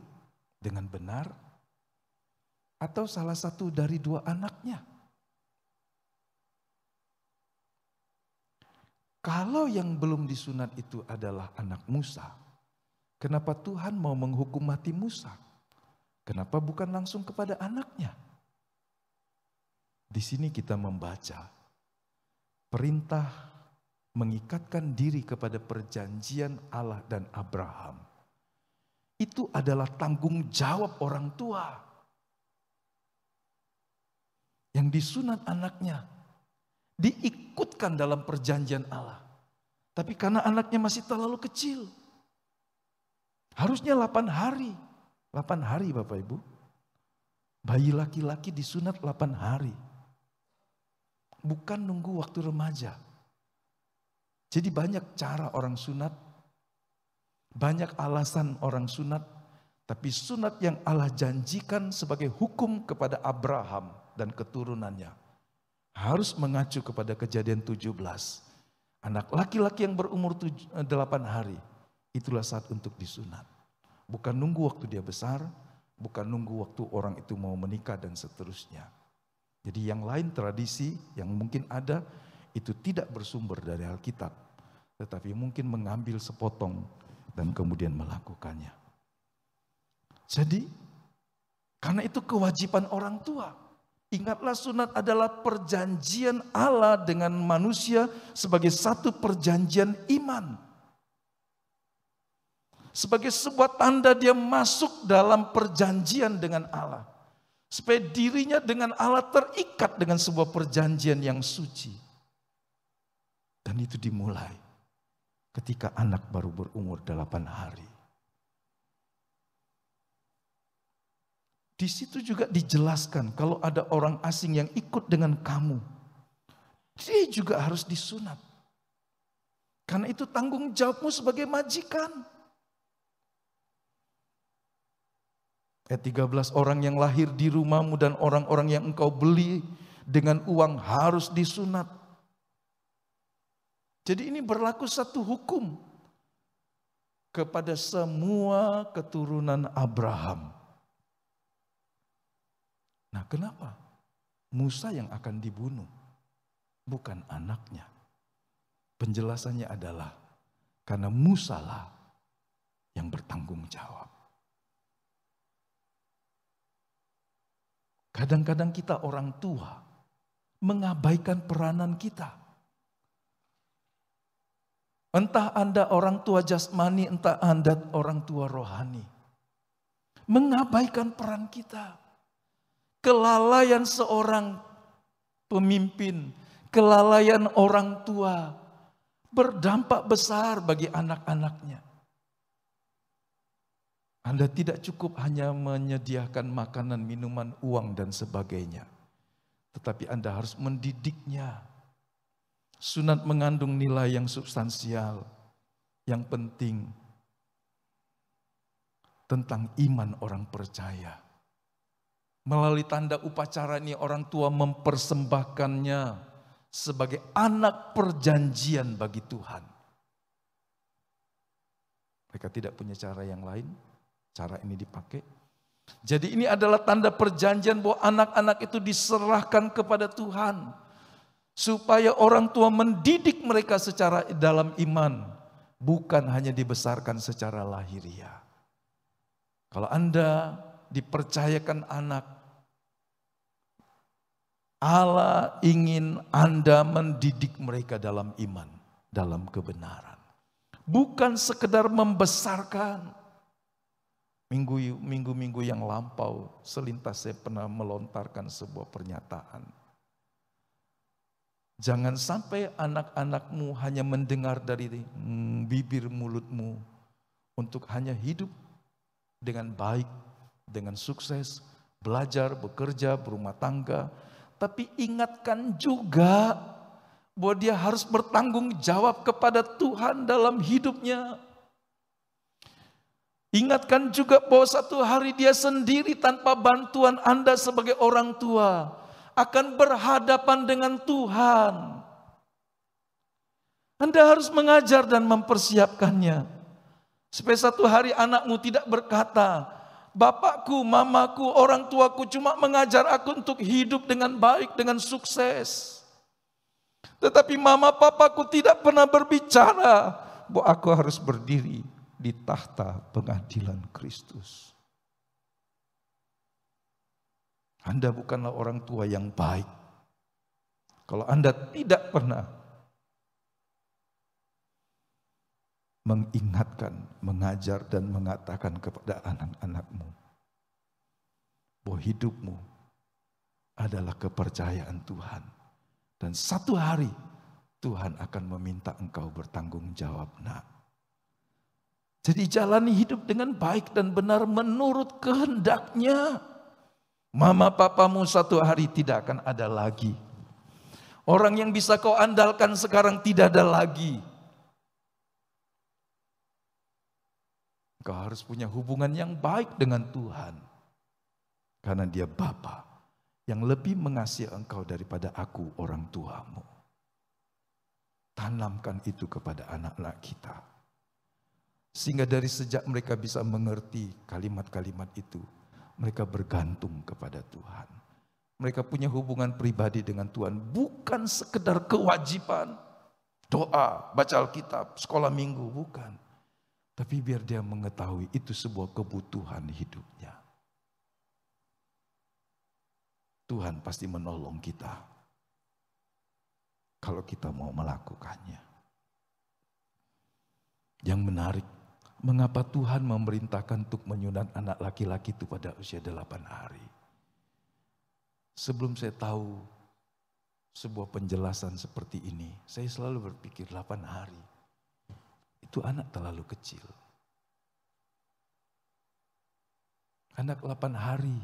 Speaker 3: dengan benar, atau salah satu dari dua anaknya? Kalau yang belum disunat itu adalah anak Musa, kenapa Tuhan mau menghukum mati Musa? Kenapa bukan langsung kepada anaknya? Di sini kita membaca perintah mengikatkan diri kepada perjanjian Allah dan Abraham. Itu adalah tanggung jawab orang tua. Yang disunat anaknya diikutkan dalam perjanjian Allah. Tapi karena anaknya masih terlalu kecil. Harusnya 8 hari. 8 hari Bapak Ibu. Bayi laki-laki disunat 8 hari. Bukan nunggu waktu remaja. Jadi banyak cara orang sunat. Banyak alasan orang sunat. Tapi sunat yang Allah janjikan sebagai hukum kepada Abraham dan keturunannya harus mengacu kepada Kejadian 17. Anak laki-laki yang berumur 8 hari, itulah saat untuk disunat. Bukan nunggu waktu dia besar, bukan nunggu waktu orang itu mau menikah dan seterusnya. Jadi yang lain tradisi yang mungkin ada itu tidak bersumber dari Alkitab, tetapi mungkin mengambil sepotong dan kemudian melakukannya. Jadi karena itu kewajiban orang tua. Ingatlah sunat adalah perjanjian Allah dengan manusia sebagai satu perjanjian iman. Sebagai sebuah tanda dia masuk dalam perjanjian dengan Allah. Supaya dirinya dengan Allah terikat dengan sebuah perjanjian yang suci. Dan itu dimulai ketika anak baru berumur 8 hari. Di situ juga dijelaskan kalau ada orang asing yang ikut dengan kamu, dia juga harus disunat. Karena itu tanggung jawabmu sebagai majikan. Ayat 13, orang yang lahir di rumahmu dan orang-orang yang engkau beli dengan uang harus disunat. Jadi ini berlaku satu hukum kepada semua keturunan Abraham. Nah, kenapa? Musa yang akan dibunuh, bukan anaknya. Penjelasannya adalah karena Musa lah yang bertanggung jawab. Kadang-kadang kita orang tua mengabaikan peranan kita. Entah Anda orang tua jasmani, entah Anda orang tua rohani. Mengabaikan peran kita. Kelalaian seorang pemimpin, kelalaian orang tua berdampak besar bagi anak-anaknya. Anda tidak cukup hanya menyediakan makanan, minuman, uang, dan sebagainya. Tetapi Anda harus mendidiknya. Sunat mengandung nilai yang substansial, yang penting tentang iman orang percaya. Melalui tanda upacara ini orang tua mempersembahkannya sebagai anak perjanjian bagi Tuhan. Mereka tidak punya cara yang lain. Cara ini dipakai. Jadi ini adalah tanda perjanjian bahwa anak-anak itu diserahkan kepada Tuhan. Supaya orang tua mendidik mereka secara dalam iman. Bukan hanya dibesarkan secara lahiriah. Kalau Anda dipercayakan anak, Allah ingin Anda mendidik mereka dalam iman, dalam kebenaran. Bukan sekedar membesarkan. Minggu-minggu yang lampau selintas saya pernah melontarkan sebuah pernyataan. Jangan sampai anak-anakmu hanya mendengar dari bibir mulutmu untuk hanya hidup dengan baik, dengan sukses, belajar, bekerja, berumah tangga. Tapi ingatkan juga bahwa dia harus bertanggung jawab kepada Tuhan dalam hidupnya. Ingatkan juga bahwa satu hari dia sendiri tanpa bantuan Anda sebagai orang tua akan berhadapan dengan Tuhan. Anda harus mengajar dan mempersiapkannya. Supaya satu hari anakmu tidak berkata, bapakku, mamaku, orang tuaku cuma mengajar aku untuk hidup dengan baik, dengan sukses. Tetapi mama papaku tidak pernah berbicara bahwa aku harus berdiri di tahta pengadilan Kristus. Anda bukanlah orang tua yang baik kalau Anda tidak pernah mengingatkan, mengajar dan mengatakan kepada anak-anakmu bahwa hidupmu adalah kepercayaan Tuhan. Dan satu hari Tuhan akan meminta engkau bertanggung jawab, nak. Jadi jalani hidup dengan baik dan benar menurut kehendaknya. Mama papamu satu hari tidak akan ada lagi. Orang yang bisa kau andalkan sekarang tidak ada lagi. Kau harus punya hubungan yang baik dengan Tuhan. Karena dia Bapa yang lebih mengasihi engkau daripada aku orang tuamu. Tanamkan itu kepada anak-anak kita. Sehingga dari sejak mereka bisa mengerti kalimat-kalimat itu, mereka bergantung kepada Tuhan. Mereka punya hubungan pribadi dengan Tuhan, bukan sekedar kewajiban. Doa, baca Alkitab, sekolah minggu, bukan. Tapi biar dia mengetahui itu sebuah kebutuhan hidupnya. Tuhan pasti menolong kita kalau kita mau melakukannya. Yang menarik, mengapa Tuhan memerintahkan untuk menyunat anak laki-laki itu pada usia 8 hari? Sebelum saya tahu sebuah penjelasan seperti ini, saya selalu berpikir 8 hari. Itu anak terlalu kecil. Anak 8 hari.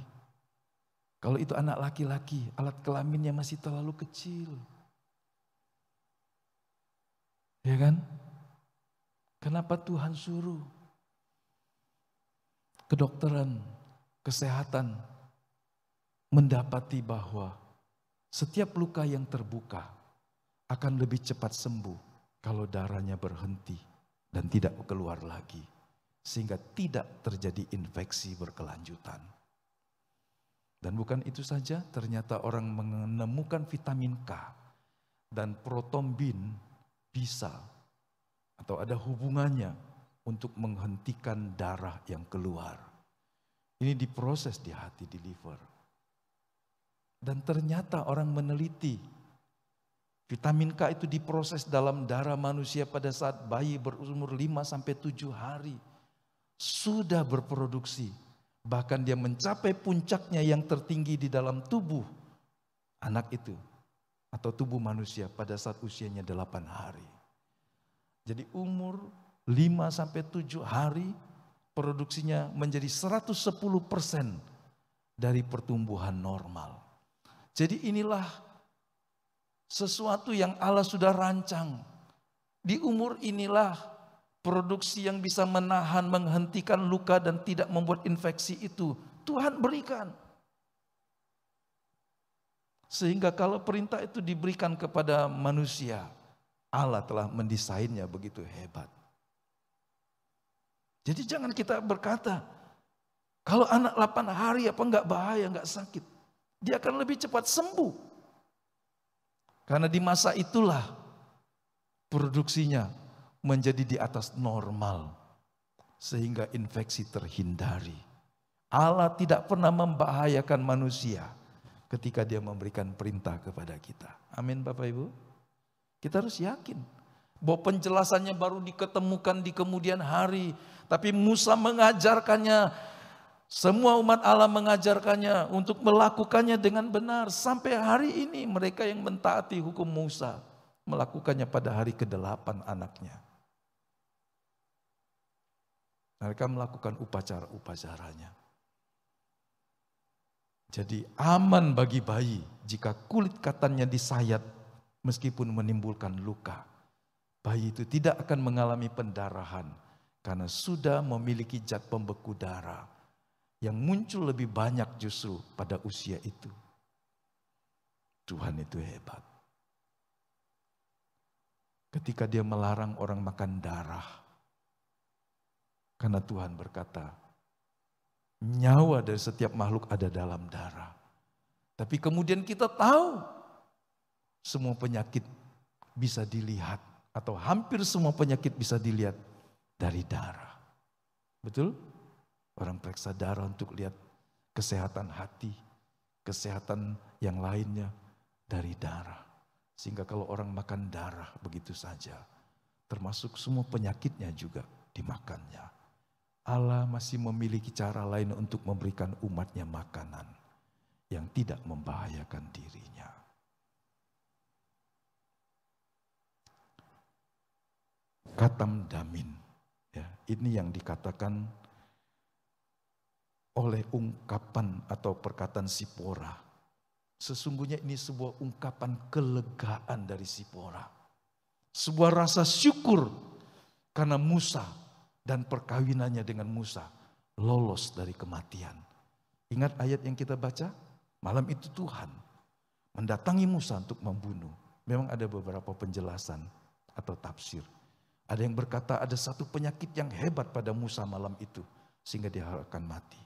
Speaker 3: Kalau itu anak laki-laki, alat kelaminnya masih terlalu kecil. Ya kan? Kenapa Tuhan suruh? Kedokteran, kesehatan mendapati bahwa setiap luka yang terbuka akan lebih cepat sembuh kalau darahnya berhenti dan tidak keluar lagi. Sehingga tidak terjadi infeksi berkelanjutan. Dan bukan itu saja, ternyata orang menemukan vitamin K dan protombin bisa atau ada hubungannya untuk menghentikan darah yang keluar. Ini diproses di hati, di liver. Dan ternyata orang meneliti, vitamin K itu diproses dalam darah manusia pada saat bayi berumur 5-7 hari. Sudah berproduksi. Bahkan dia mencapai puncaknya yang tertinggi di dalam tubuh anak itu. Atau tubuh manusia pada saat usianya 8 hari. Jadi umur 5-7 hari produksinya menjadi 110% dari pertumbuhan normal. Jadi inilah sesuatu yang Allah sudah rancang. Di umur inilah produksi yang bisa menahan, menghentikan luka dan tidak membuat infeksi itu Tuhan berikan. Sehingga kalau perintah itu diberikan kepada manusia, Allah telah mendesainnya begitu hebat. Jadi jangan kita berkata, kalau anak 8 hari apa enggak bahaya, enggak sakit. Dia akan lebih cepat sembuh. Karena di masa itulah produksinya menjadi di atas normal. Sehingga infeksi terhindari. Allah tidak pernah membahayakan manusia ketika dia memberikan perintah kepada kita. Amin Bapak Ibu. Kita harus yakin bahwa penjelasannya baru diketemukan di kemudian hari. Tapi Musa mengajarkannya, semua umat Allah mengajarkannya untuk melakukannya dengan benar. Sampai hari ini mereka yang mentaati hukum Musa melakukannya pada hari ke-8 anaknya. Mereka melakukan upacara-upacaranya. Jadi aman bagi bayi jika kulit katannya disayat meskipun menimbulkan luka. Bayi itu tidak akan mengalami pendarahan karena sudah memiliki zat pembeku darah yang muncul lebih banyak justru pada usia itu. Tuhan itu hebat. Ketika dia melarang orang makan darah, karena Tuhan berkata, nyawa dari setiap makhluk ada dalam darah. Tapi kemudian kita tahu semua penyakit bisa dilihat atau hampir semua penyakit bisa dilihat dari darah. Betul? Orang periksa darah untuk lihat kesehatan hati, kesehatan yang lainnya dari darah. Sehingga kalau orang makan darah begitu saja, termasuk semua penyakitnya juga dimakannya. Allah masih memiliki cara lain untuk memberikan umatnya makanan yang tidak membahayakan dirinya. Katam damin, ya, ini yang dikatakan oleh ungkapan atau perkataan Sipora. Sesungguhnya ini sebuah ungkapan kelegaan dari Sipora. Sebuah rasa syukur karena Musa dan perkawinannya dengan Musa lolos dari kematian. Ingat ayat yang kita baca? Malam itu Tuhan mendatangi Musa untuk membunuh. Memang ada beberapa penjelasan atau tafsir. Ada yang berkata ada satu penyakit yang hebat pada Musa malam itu sehingga dia akan mati.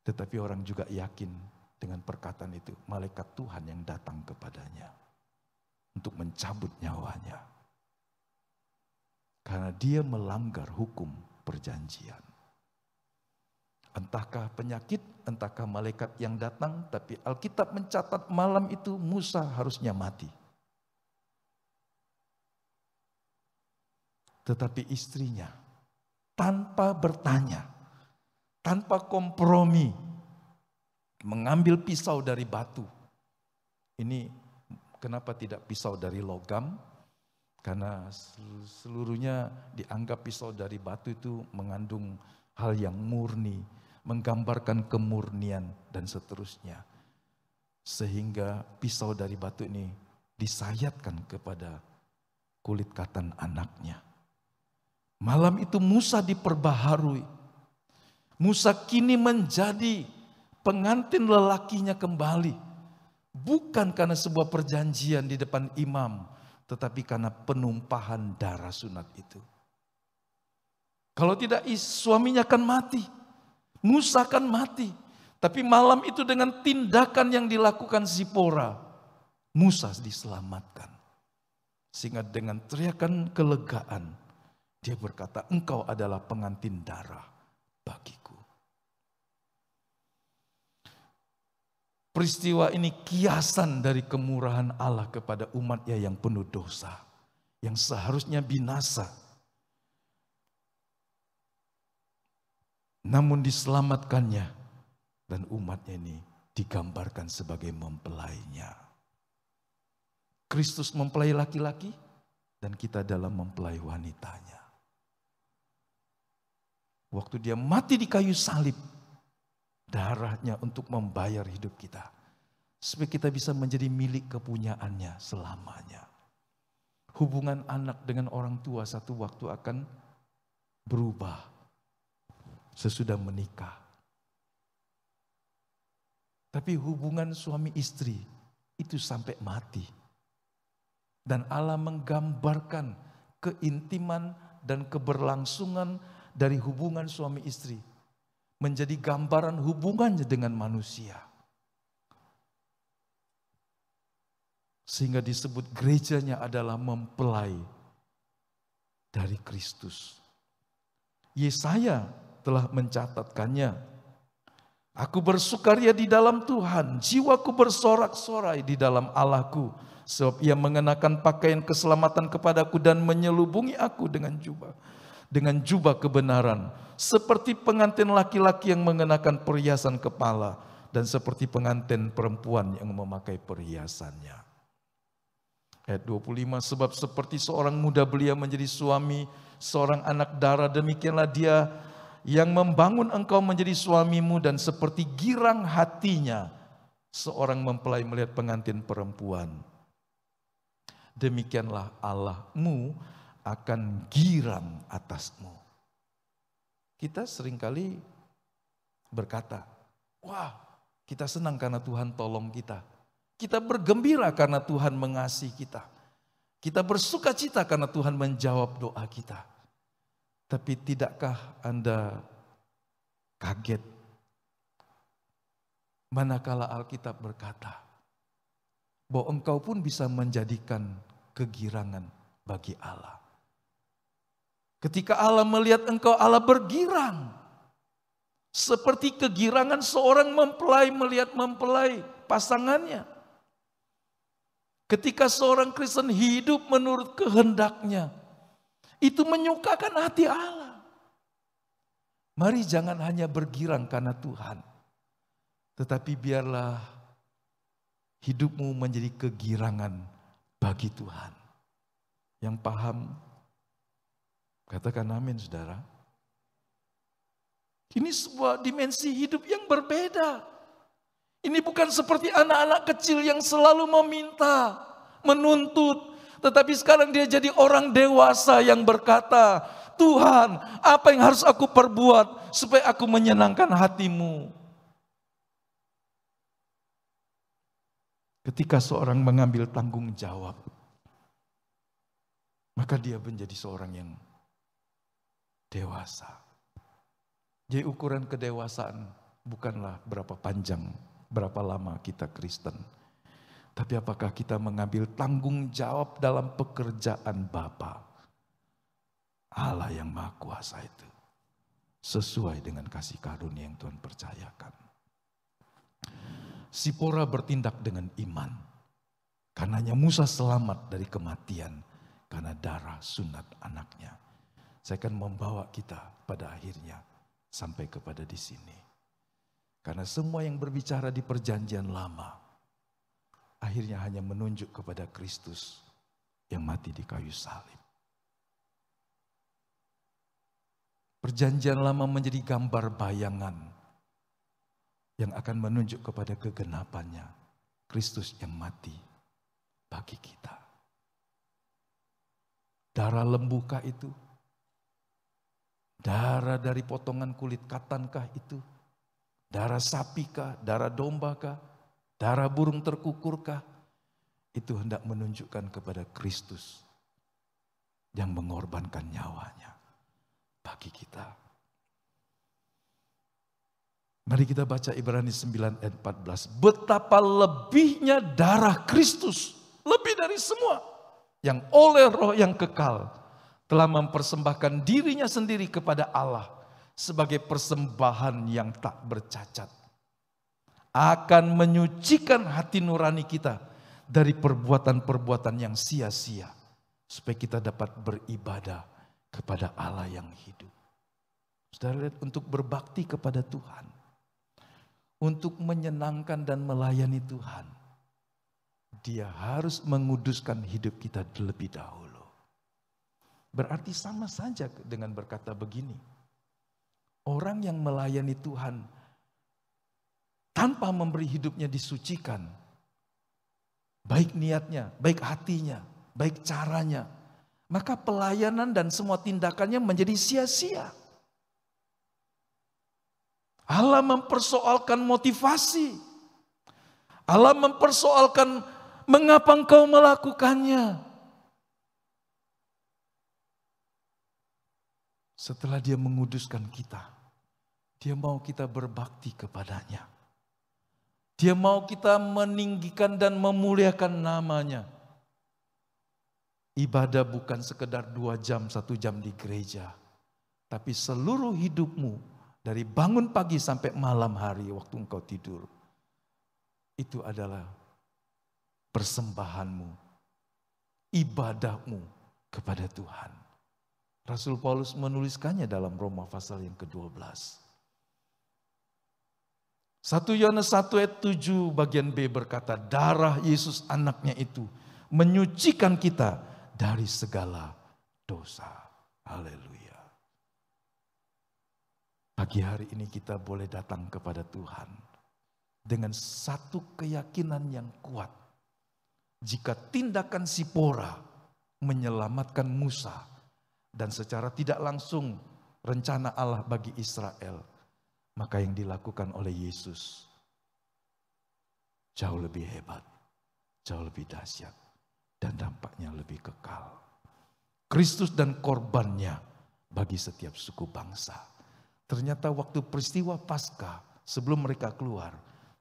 Speaker 3: Tetapi orang juga yakin dengan perkataan itu malaikat Tuhan yang datang kepadanya untuk mencabut nyawanya. Karena dia melanggar hukum perjanjian. Entahkah penyakit, entahkah malaikat yang datang, tapi Alkitab mencatat malam itu Musa harusnya mati. Tetapi istrinya tanpa bertanya, tanpa kompromi, mengambil pisau dari batu. Ini kenapa tidak pisau dari logam? Karena seluruhnya dianggap pisau dari batu itu mengandung hal yang murni, menggambarkan kemurnian dan seterusnya. Sehingga pisau dari batu ini disayatkan kepada kulit katan anaknya. Malam itu Musa diperbaharui. Musa kini menjadi pengantin lelakinya kembali. Bukan karena sebuah perjanjian di depan imam, tetapi karena penumpahan darah sunat itu. Kalau tidak suaminya akan mati. Musa akan mati. Tapi malam itu dengan tindakan yang dilakukan Zipora, Musa diselamatkan. Sehingga dengan teriakan kelegaan, Dia berkata, engkau adalah pengantin darah bagiku. Peristiwa ini kiasan dari kemurahan Allah kepada umatnya yang penuh dosa, yang seharusnya binasa. Namun diselamatkannya, dan umatnya ini digambarkan sebagai mempelainya. Kristus mempelai laki-laki, dan kita dalam mempelai wanitanya. Waktu dia mati di kayu salib, darahnya untuk membayar hidup kita. Supaya kita bisa menjadi milik kepunyaannya selamanya. Hubungan anak dengan orang tua satu waktu akan berubah sesudah menikah. Tapi hubungan suami istri itu sampai mati. Dan Allah menggambarkan keintiman dan keberlangsungan dari hubungan suami istri menjadi gambaran hubungannya dengan manusia. Sehingga disebut gerejanya adalah mempelai dari Kristus. Yesaya telah mencatatkannya. Aku bersukaria di dalam Tuhan, jiwaku bersorak-sorai di dalam Allahku. Sebab ia mengenakan pakaian keselamatan kepadaku dan menyelubungi aku dengan jubah kebenaran. Seperti pengantin laki-laki yang mengenakan perhiasan kepala dan seperti pengantin perempuan yang memakai perhiasannya. Ayat 25, sebab seperti seorang muda belia menjadi suami seorang anak darah, demikianlah dia yang membangun engkau menjadi suamimu, dan seperti girang hatinya seorang mempelai melihat pengantin perempuan. Demikianlah Allahmu akan girang atasmu. Kita seringkali berkata, wah, kita senang karena Tuhan tolong kita. Kita bergembira karena Tuhan mengasihi kita. Kita bersuka cita karena Tuhan menjawab doa kita. Tapi tidakkah Anda kaget manakala Alkitab berkata bahwa engkau pun bisa menjadikan kegirangan bagi Allah. Ketika Allah melihat engkau, Allah bergirang. Seperti kegirangan seorang mempelai melihat mempelai pasangannya. Ketika seorang Kristen hidup menurut kehendaknya, itu menyukakan hati Allah. Mari jangan hanya bergirang karena Tuhan, tetapi biarlah hidupmu menjadi kegirangan bagi Tuhan. Yang paham, katakan amin saudara. Ini sebuah dimensi hidup yang berbeda. Ini bukan seperti anak-anak kecil yang selalu meminta, menuntut. Tetapi sekarang dia jadi orang dewasa yang berkata, Tuhan, apa yang harus aku perbuat supaya aku menyenangkan hatimu? Ketika seorang mengambil tanggung jawab, maka dia menjadi seorang yang dewasa. Jadi ukuran kedewasaan bukanlah berapa panjang, berapa lama kita Kristen. Tapi apakah kita mengambil tanggung jawab dalam pekerjaan Bapa Allah yang Maha Kuasa itu. Sesuai dengan kasih karunia yang Tuhan percayakan. Sipora bertindak dengan iman. Karenanya Musa selamat dari kematian karena darah sunat anaknya. Saya akan membawa kita pada akhirnya sampai kepada di sini. Karena semua yang berbicara di perjanjian lama akhirnya hanya menunjuk kepada Kristus yang mati di kayu salib. Perjanjian lama menjadi gambar bayangan yang akan menunjuk kepada kegenapannya. Kristus yang mati bagi kita. Darah lembukah itu? Darah dari potongan kulit katankah itu? Darah sapikah, darah dombakah, darah burung terkukurkah? Itu hendak menunjukkan kepada Kristus yang mengorbankan nyawanya bagi kita. Mari kita baca Ibrani 9 ayat 14. Betapa lebihnya darah Kristus, lebih dari semua, yang oleh roh yang kekal telah mempersembahkan dirinya sendiri kepada Allah sebagai persembahan yang tak bercacat, akan menyucikan hati nurani kita dari perbuatan-perbuatan yang sia-sia, supaya kita dapat beribadah kepada Allah yang hidup. Saudara lihat, untuk berbakti kepada Tuhan, untuk menyenangkan dan melayani Tuhan, Dia harus menguduskan hidup kita terlebih dahulu. Berarti sama saja dengan berkata begini, orang yang melayani Tuhan tanpa memberi hidupnya disucikan, baik niatnya, baik hatinya, baik caranya, maka pelayanan dan semua tindakannya menjadi sia-sia. Allah mempersoalkan motivasi. Allah mempersoalkan mengapa engkau melakukannya. Setelah Dia menguduskan kita, Dia mau kita berbakti kepadanya. Dia mau kita meninggikan dan memuliakan namanya. Ibadah bukan sekedar 2 jam, 1 jam di gereja. Tapi seluruh hidupmu, dari bangun pagi sampai malam hari waktu engkau tidur, itu adalah persembahanmu, ibadahmu kepada Tuhan. Rasul Paulus menuliskannya dalam Roma pasal yang ke-12. 1 Yohanes 1 ayat 7 bagian B berkata, darah Yesus anaknya itu menyucikan kita dari segala dosa. Haleluya. Pagi hari ini kita boleh datang kepada Tuhan dengan satu keyakinan yang kuat. Jika tindakan Sipora menyelamatkan Musa dan secara tidak langsung rencana Allah bagi Israel, maka yang dilakukan oleh Yesus jauh lebih hebat, jauh lebih dahsyat, dan dampaknya lebih kekal. Kristus dan korbannya bagi setiap suku bangsa. Ternyata waktu peristiwa Paskah, sebelum mereka keluar,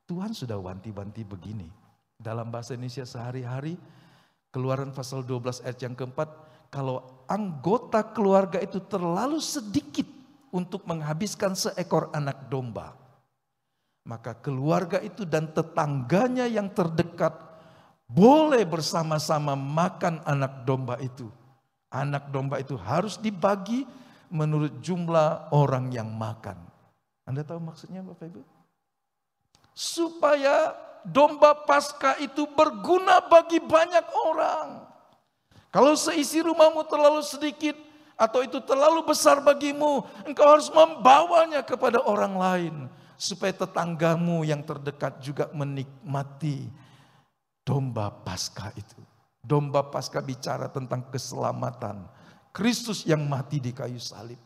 Speaker 3: Tuhan sudah wanti-wanti begini. Dalam bahasa Indonesia sehari-hari, Keluaran pasal 12 ayat yang keempat, kalau anggota keluarga itu terlalu sedikit untuk menghabiskan seekor anak domba, maka keluarga itu dan tetangganya yang terdekat boleh bersama-sama makan anak domba itu. Anak domba itu harus dibagi menurut jumlah orang yang makan. Anda tahu maksudnya Bapak Ibu? Supaya domba Paskah itu berguna bagi banyak orang. Kalau seisi rumahmu terlalu sedikit atau itu terlalu besar bagimu, engkau harus membawanya kepada orang lain. Supaya tetanggamu yang terdekat juga menikmati domba Paskah itu. Domba Paskah bicara tentang keselamatan. Kristus yang mati di kayu salib.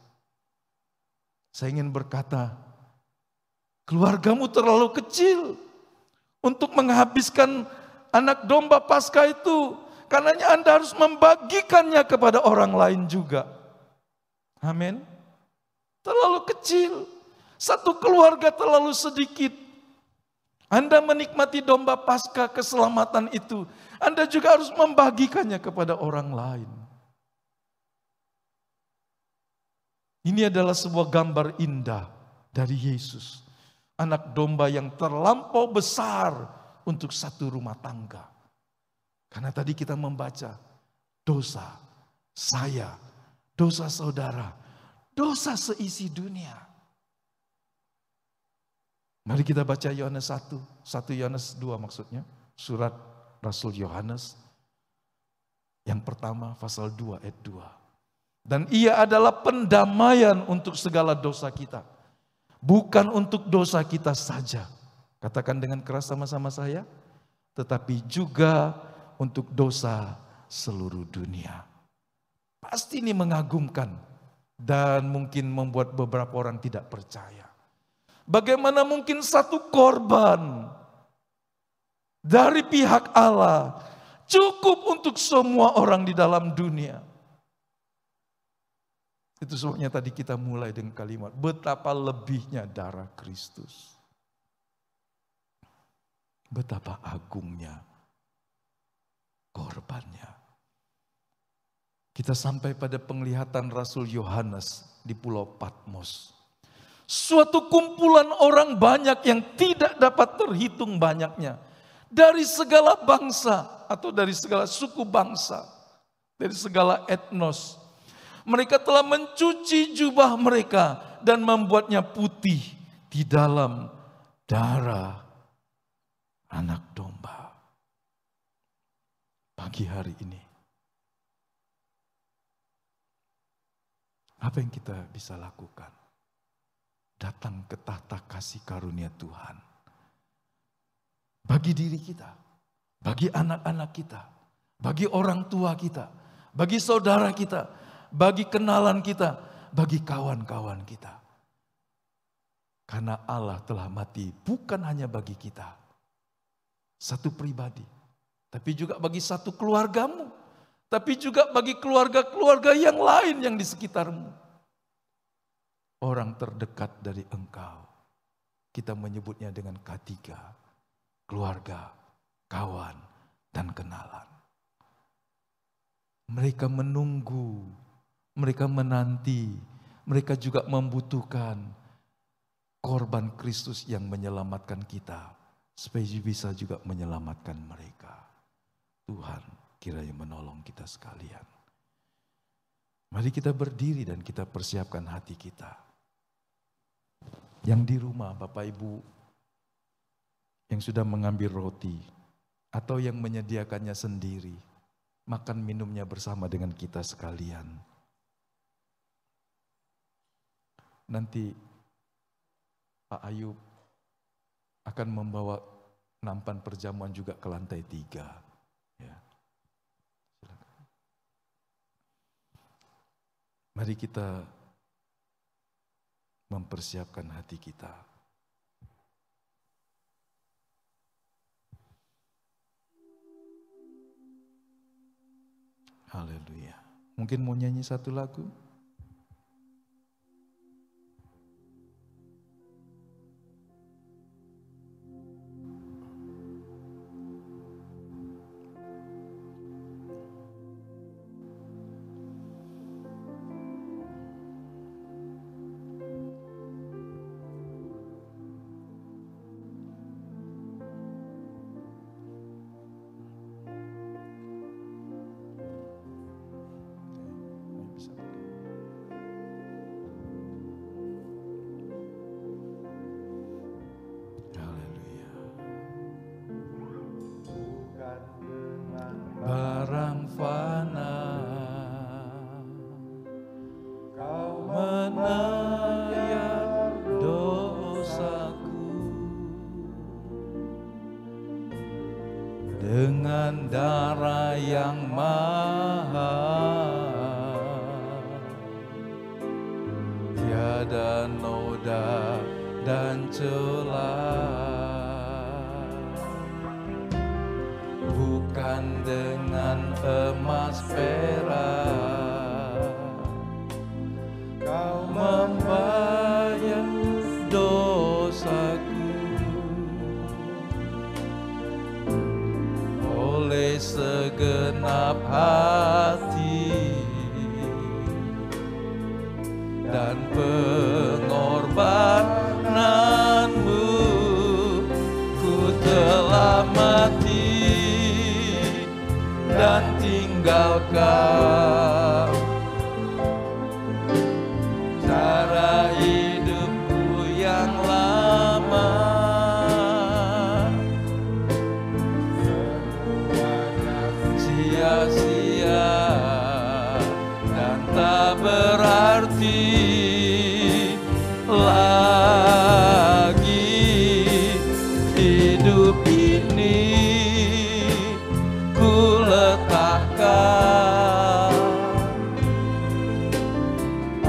Speaker 3: Saya ingin berkata, keluargamu terlalu kecil untuk menghabiskan anak domba Paskah itu. Karenanya Anda harus membagikannya kepada orang lain juga. Amin. Terlalu kecil. Satu keluarga terlalu sedikit. Anda menikmati domba Paskah keselamatan itu. Anda juga harus membagikannya kepada orang lain. Ini adalah sebuah gambar indah dari Yesus. Anak domba yang terlampau besar untuk satu rumah tangga. Karena tadi kita membaca dosa saya, dosa saudara, dosa seisi dunia. Mari kita baca Yohanes 1 Yohanes 2 maksudnya. Surat Rasul Yohanes yang pertama pasal 2 ayat 2. Dan ia adalah pendamaian untuk segala dosa kita. Bukan untuk dosa kita saja. Katakan dengan keras sama-sama saya. Tetapi juga untuk dosa seluruh dunia. Pasti ini mengagumkan. Dan mungkin membuat beberapa orang tidak percaya. Bagaimana mungkin satu korban dari pihak Allah cukup untuk semua orang di dalam dunia. Itu sebabnya tadi kita mulai dengan kalimat, betapa lebihnya darah Kristus. Betapa agungnya korbannya. Kita sampai pada penglihatan Rasul Yohanes di Pulau Patmos. Suatu kumpulan orang banyak yang tidak dapat terhitung banyaknya. Dari segala bangsa atau dari segala suku bangsa. Dari segala etnos. Mereka telah mencuci jubah mereka dan membuatnya putih di dalam darah anak domba. Pagi hari ini, apa yang kita bisa lakukan? Datang ke tahta kasih karunia Tuhan. Bagi diri kita, bagi anak-anak kita, bagi orang tua kita, bagi saudara kita, bagi kenalan kita, bagi kawan-kawan kita. Karena Allah telah mati bukan hanya bagi kita, satu pribadi, tapi juga bagi satu keluargamu, tapi juga bagi keluarga-keluarga yang lain yang di sekitarmu. Orang terdekat dari engkau, kita menyebutnya dengan K3, keluarga, kawan, dan kenalan. Mereka menunggu, mereka menanti, mereka juga membutuhkan korban Kristus yang menyelamatkan kita, supaya bisa juga menyelamatkan mereka. Tuhan kiranya menolong kita sekalian. Mari kita berdiri dan kita persiapkan hati kita. Yang di rumah, Bapak Ibu, yang sudah mengambil roti, atau yang menyediakannya sendiri, makan minumnya bersama dengan kita sekalian. Nanti Pak Ayub akan membawa nampan perjamuan juga ke lantai 3. Ya. Silakan. Mari kita mempersiapkan hati kita. Haleluya. Mungkin mau nyanyi satu lagu? Barang fana, kau menayar dosaku dengan darah yang mahal, tiada noda dan celah. Bukan dengan emas perak kau membayar dosaku, oleh segenap hati dan pengorbananmu, ku telah mati dan tinggalkan cara hidupku yang lama. Semuanya sia-sia dan tak berarti lagi hidup ini.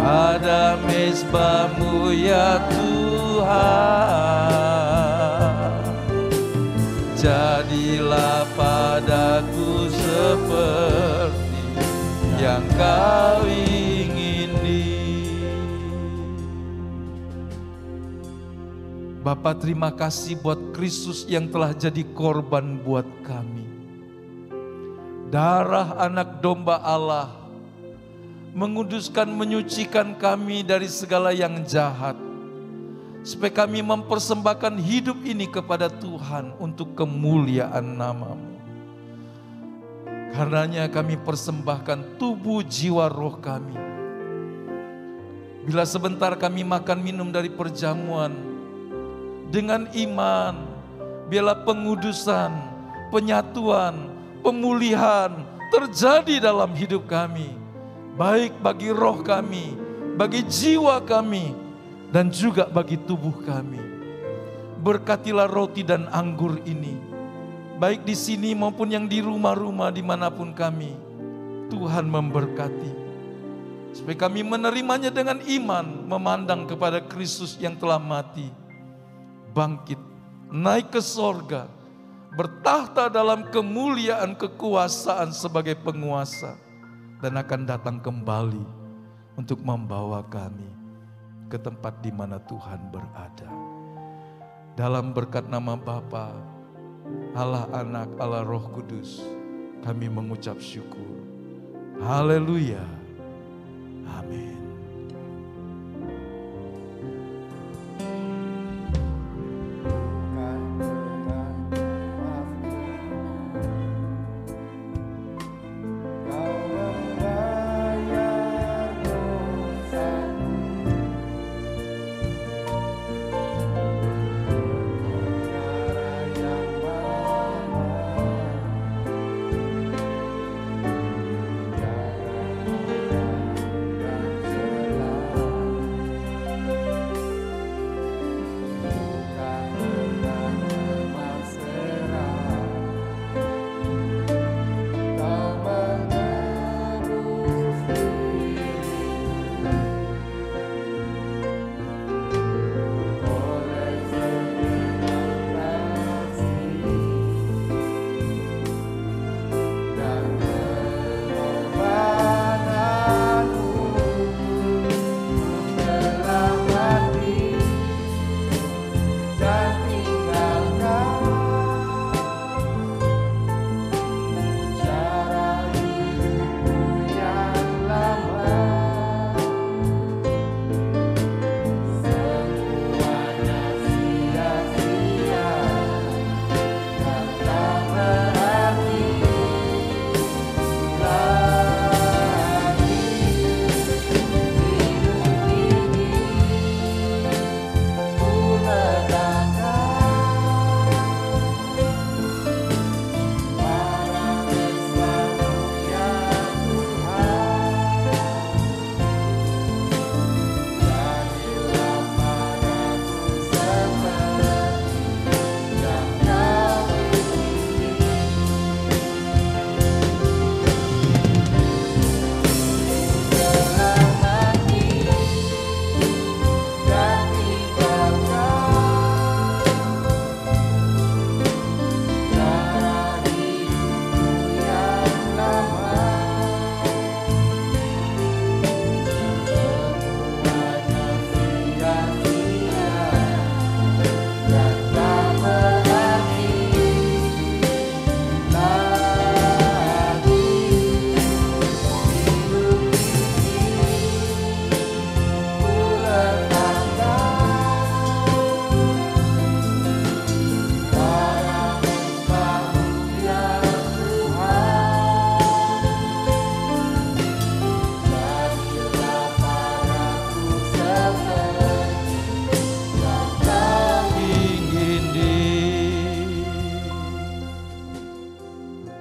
Speaker 3: Pada mezbah-Mu ya Tuhan, jadilah padaku seperti yang Kau ingini. Bapa, terima kasih buat Kristus yang telah jadi korban buat kami. Darah anak domba Allah menguduskan, menyucikan kami dari segala yang jahat, supaya kami mempersembahkan hidup ini kepada Tuhan untuk kemuliaan nama-Mu. Karenanya kami persembahkan tubuh, jiwa, roh kami. Bila sebentar kami makan minum dari perjamuan, dengan iman, biarlah pengudusan, penyatuan, pemulihan terjadi dalam hidup kami, baik bagi roh kami, bagi jiwa kami, dan juga bagi tubuh kami. Berkatilah roti dan anggur ini, baik di sini maupun yang di rumah-rumah dimanapun kami. Tuhan memberkati, supaya kami menerimanya dengan iman, memandang kepada Kristus yang telah mati, bangkit, naik ke sorga, bertahta dalam kemuliaan kekuasaan sebagai penguasa, dan akan datang kembali untuk membawa kami ke tempat di mana Tuhan berada. Dalam berkat nama Bapa, Allah Anak, Allah Roh Kudus, kami mengucap syukur. Haleluya. Amin.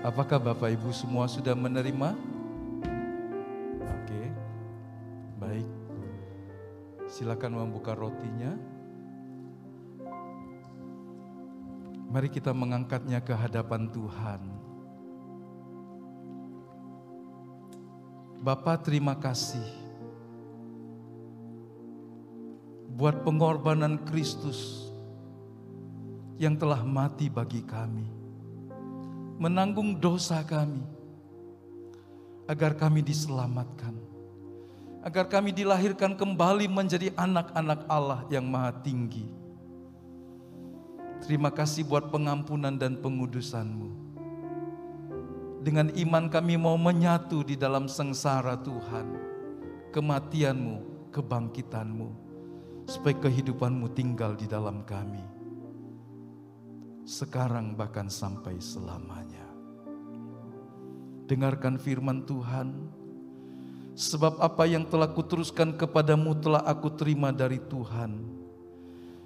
Speaker 3: Apakah Bapak Ibu semua sudah menerima? Oke, baik. Silakan membuka rotinya. Mari kita mengangkatnya ke hadapan Tuhan. Bapa, terima kasih buat pengorbanan Kristus yang telah mati bagi kami, menanggung dosa kami, agar kami diselamatkan, agar kami dilahirkan kembali menjadi anak-anak Allah yang Maha Tinggi. Terima kasih buat pengampunan dan pengudusan-Mu. Dengan iman kami mau menyatu di dalam sengsara Tuhan. kematian-Mu, kebangkitan-Mu, supaya kehidupan-Mu tinggal di dalam kami, sekarang bahkan sampai selamanya. Dengarkan firman Tuhan, sebab apa yang telah kuteruskan kepadamu telah aku terima dari Tuhan,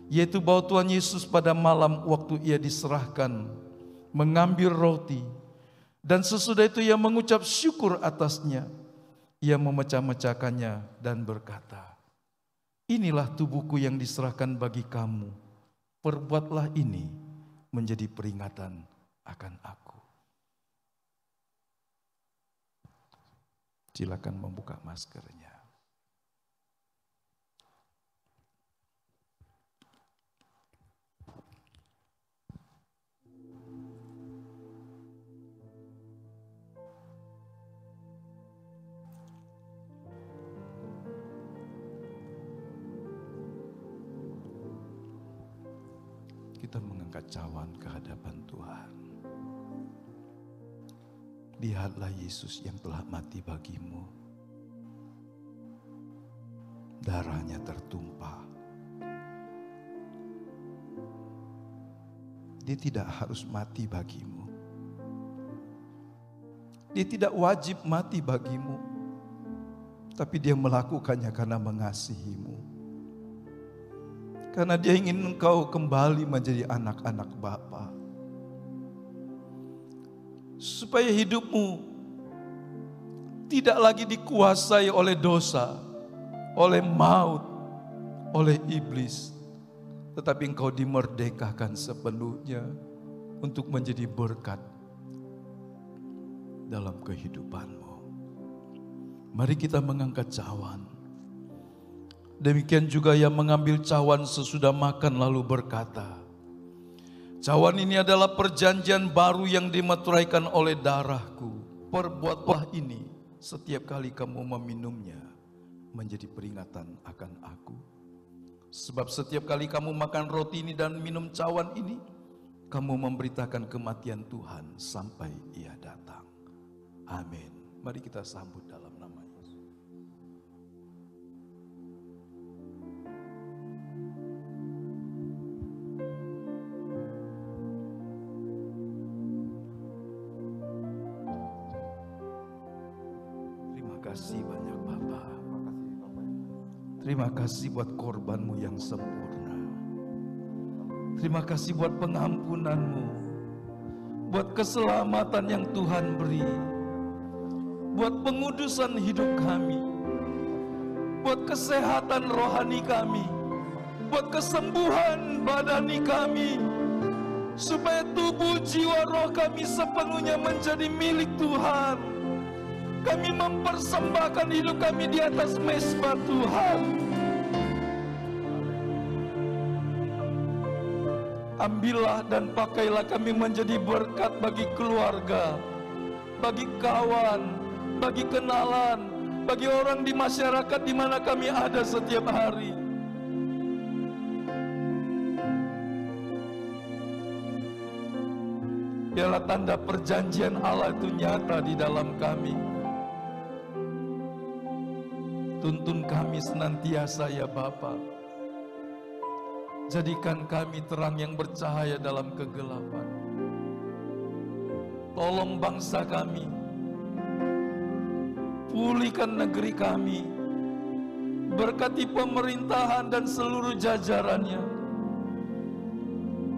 Speaker 3: yaitu bahwa Tuhan Yesus pada malam waktu Ia diserahkan, mengambil roti, dan sesudah itu Ia mengucap syukur atasnya. Ia memecah-mecahkannya dan berkata, inilah tubuhku yang diserahkan bagi kamu, perbuatlah ini menjadi peringatan akan aku. Silakan membuka maskernya. Kita mengangkat cawan ke hadapan Tuhan. Lihatlah Yesus yang telah mati bagimu. Darahnya tertumpah. Dia tidak harus mati bagimu. Dia tidak wajib mati bagimu. Tapi Dia melakukannya karena mengasihimu. Karena Dia ingin engkau kembali menjadi anak-anak Bapa. Supaya hidupmu tidak lagi dikuasai oleh dosa, oleh maut, oleh iblis. Tetapi engkau dimerdekakan sepenuhnya untuk menjadi berkat dalam kehidupanmu. Mari kita mengangkat cawan. Demikian juga yang mengambil cawan sesudah makan lalu berkata, cawan ini adalah perjanjian baru yang dimeteraikan oleh darahku. Perbuatlah ini setiap kali kamu meminumnya menjadi peringatan akan aku. Sebab setiap kali kamu makan roti ini dan minum cawan ini, kamu memberitakan kematian Tuhan sampai Ia datang. Amin. Mari kita sambut dalam nama Yesus. Terima kasih banyak Bapa. Terima kasih buat korbanmu yang sempurna. Terima kasih buat pengampunanmu, buat keselamatan yang Tuhan beri, buat pengudusan hidup kami, buat kesehatan rohani kami, buat kesembuhan badani kami, supaya tubuh, jiwa, roh kami sepenuhnya menjadi milik Tuhan. Kami mempersembahkan hidup kami di atas mezbah Tuhan. Ambillah dan pakailah kami menjadi berkat bagi keluarga, bagi kawan, bagi kenalan, bagi orang di masyarakat di mana kami ada setiap hari. Biarlah tanda perjanjian Allah itu nyata di dalam kami. Tuntun kami senantiasa ya Bapa. Jadikan kami terang yang bercahaya dalam kegelapan. Tolong bangsa kami, pulihkan negeri kami, berkati pemerintahan dan seluruh jajarannya,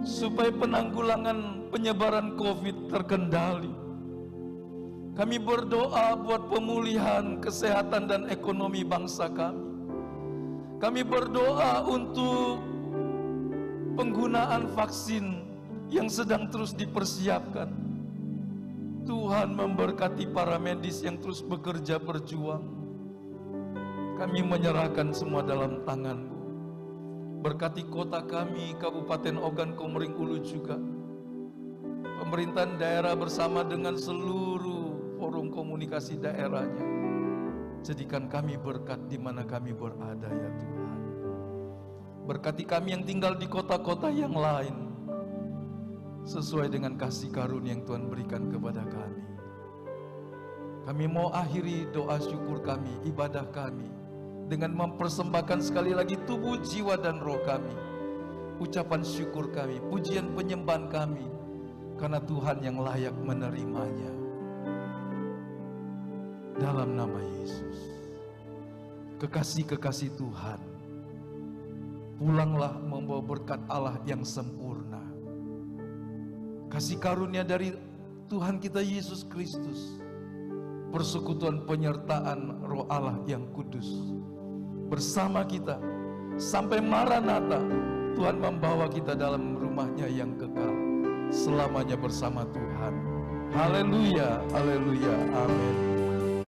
Speaker 3: supaya penanggulangan penyebaran COVID terkendali. Kami berdoa buat pemulihan kesehatan dan ekonomi bangsa kami. Kami berdoa untuk penggunaan vaksin yang sedang terus dipersiapkan. Tuhan memberkati para medis yang terus bekerja berjuang. Kami menyerahkan semua dalam tangan-Mu. Berkati kota kami, Kabupaten Ogan Komering Ulu juga. Pemerintahan daerah bersama dengan seluruh forum komunikasi daerahnya. Jadikan kami berkat di mana kami berada ya Tuhan. Berkati kami yang tinggal di kota-kota yang lain, sesuai dengan kasih karunia yang Tuhan berikan kepada kami. Kami mau akhiri doa syukur kami, ibadah kami, dengan mempersembahkan sekali lagi tubuh, jiwa, dan roh kami. Ucapan syukur kami, pujian penyembahan kami, karena Tuhan yang layak menerimanya. Dalam nama Yesus. Kekasih-kekasih Tuhan, pulanglah membawa berkat Allah yang sempurna. Kasih karunia dari Tuhan kita Yesus Kristus, persekutuan penyertaan Roh Allah yang kudus bersama kita sampai Maranatha. Tuhan membawa kita dalam rumahnya yang kekal, selamanya bersama Tuhan. Haleluya, haleluya, amin.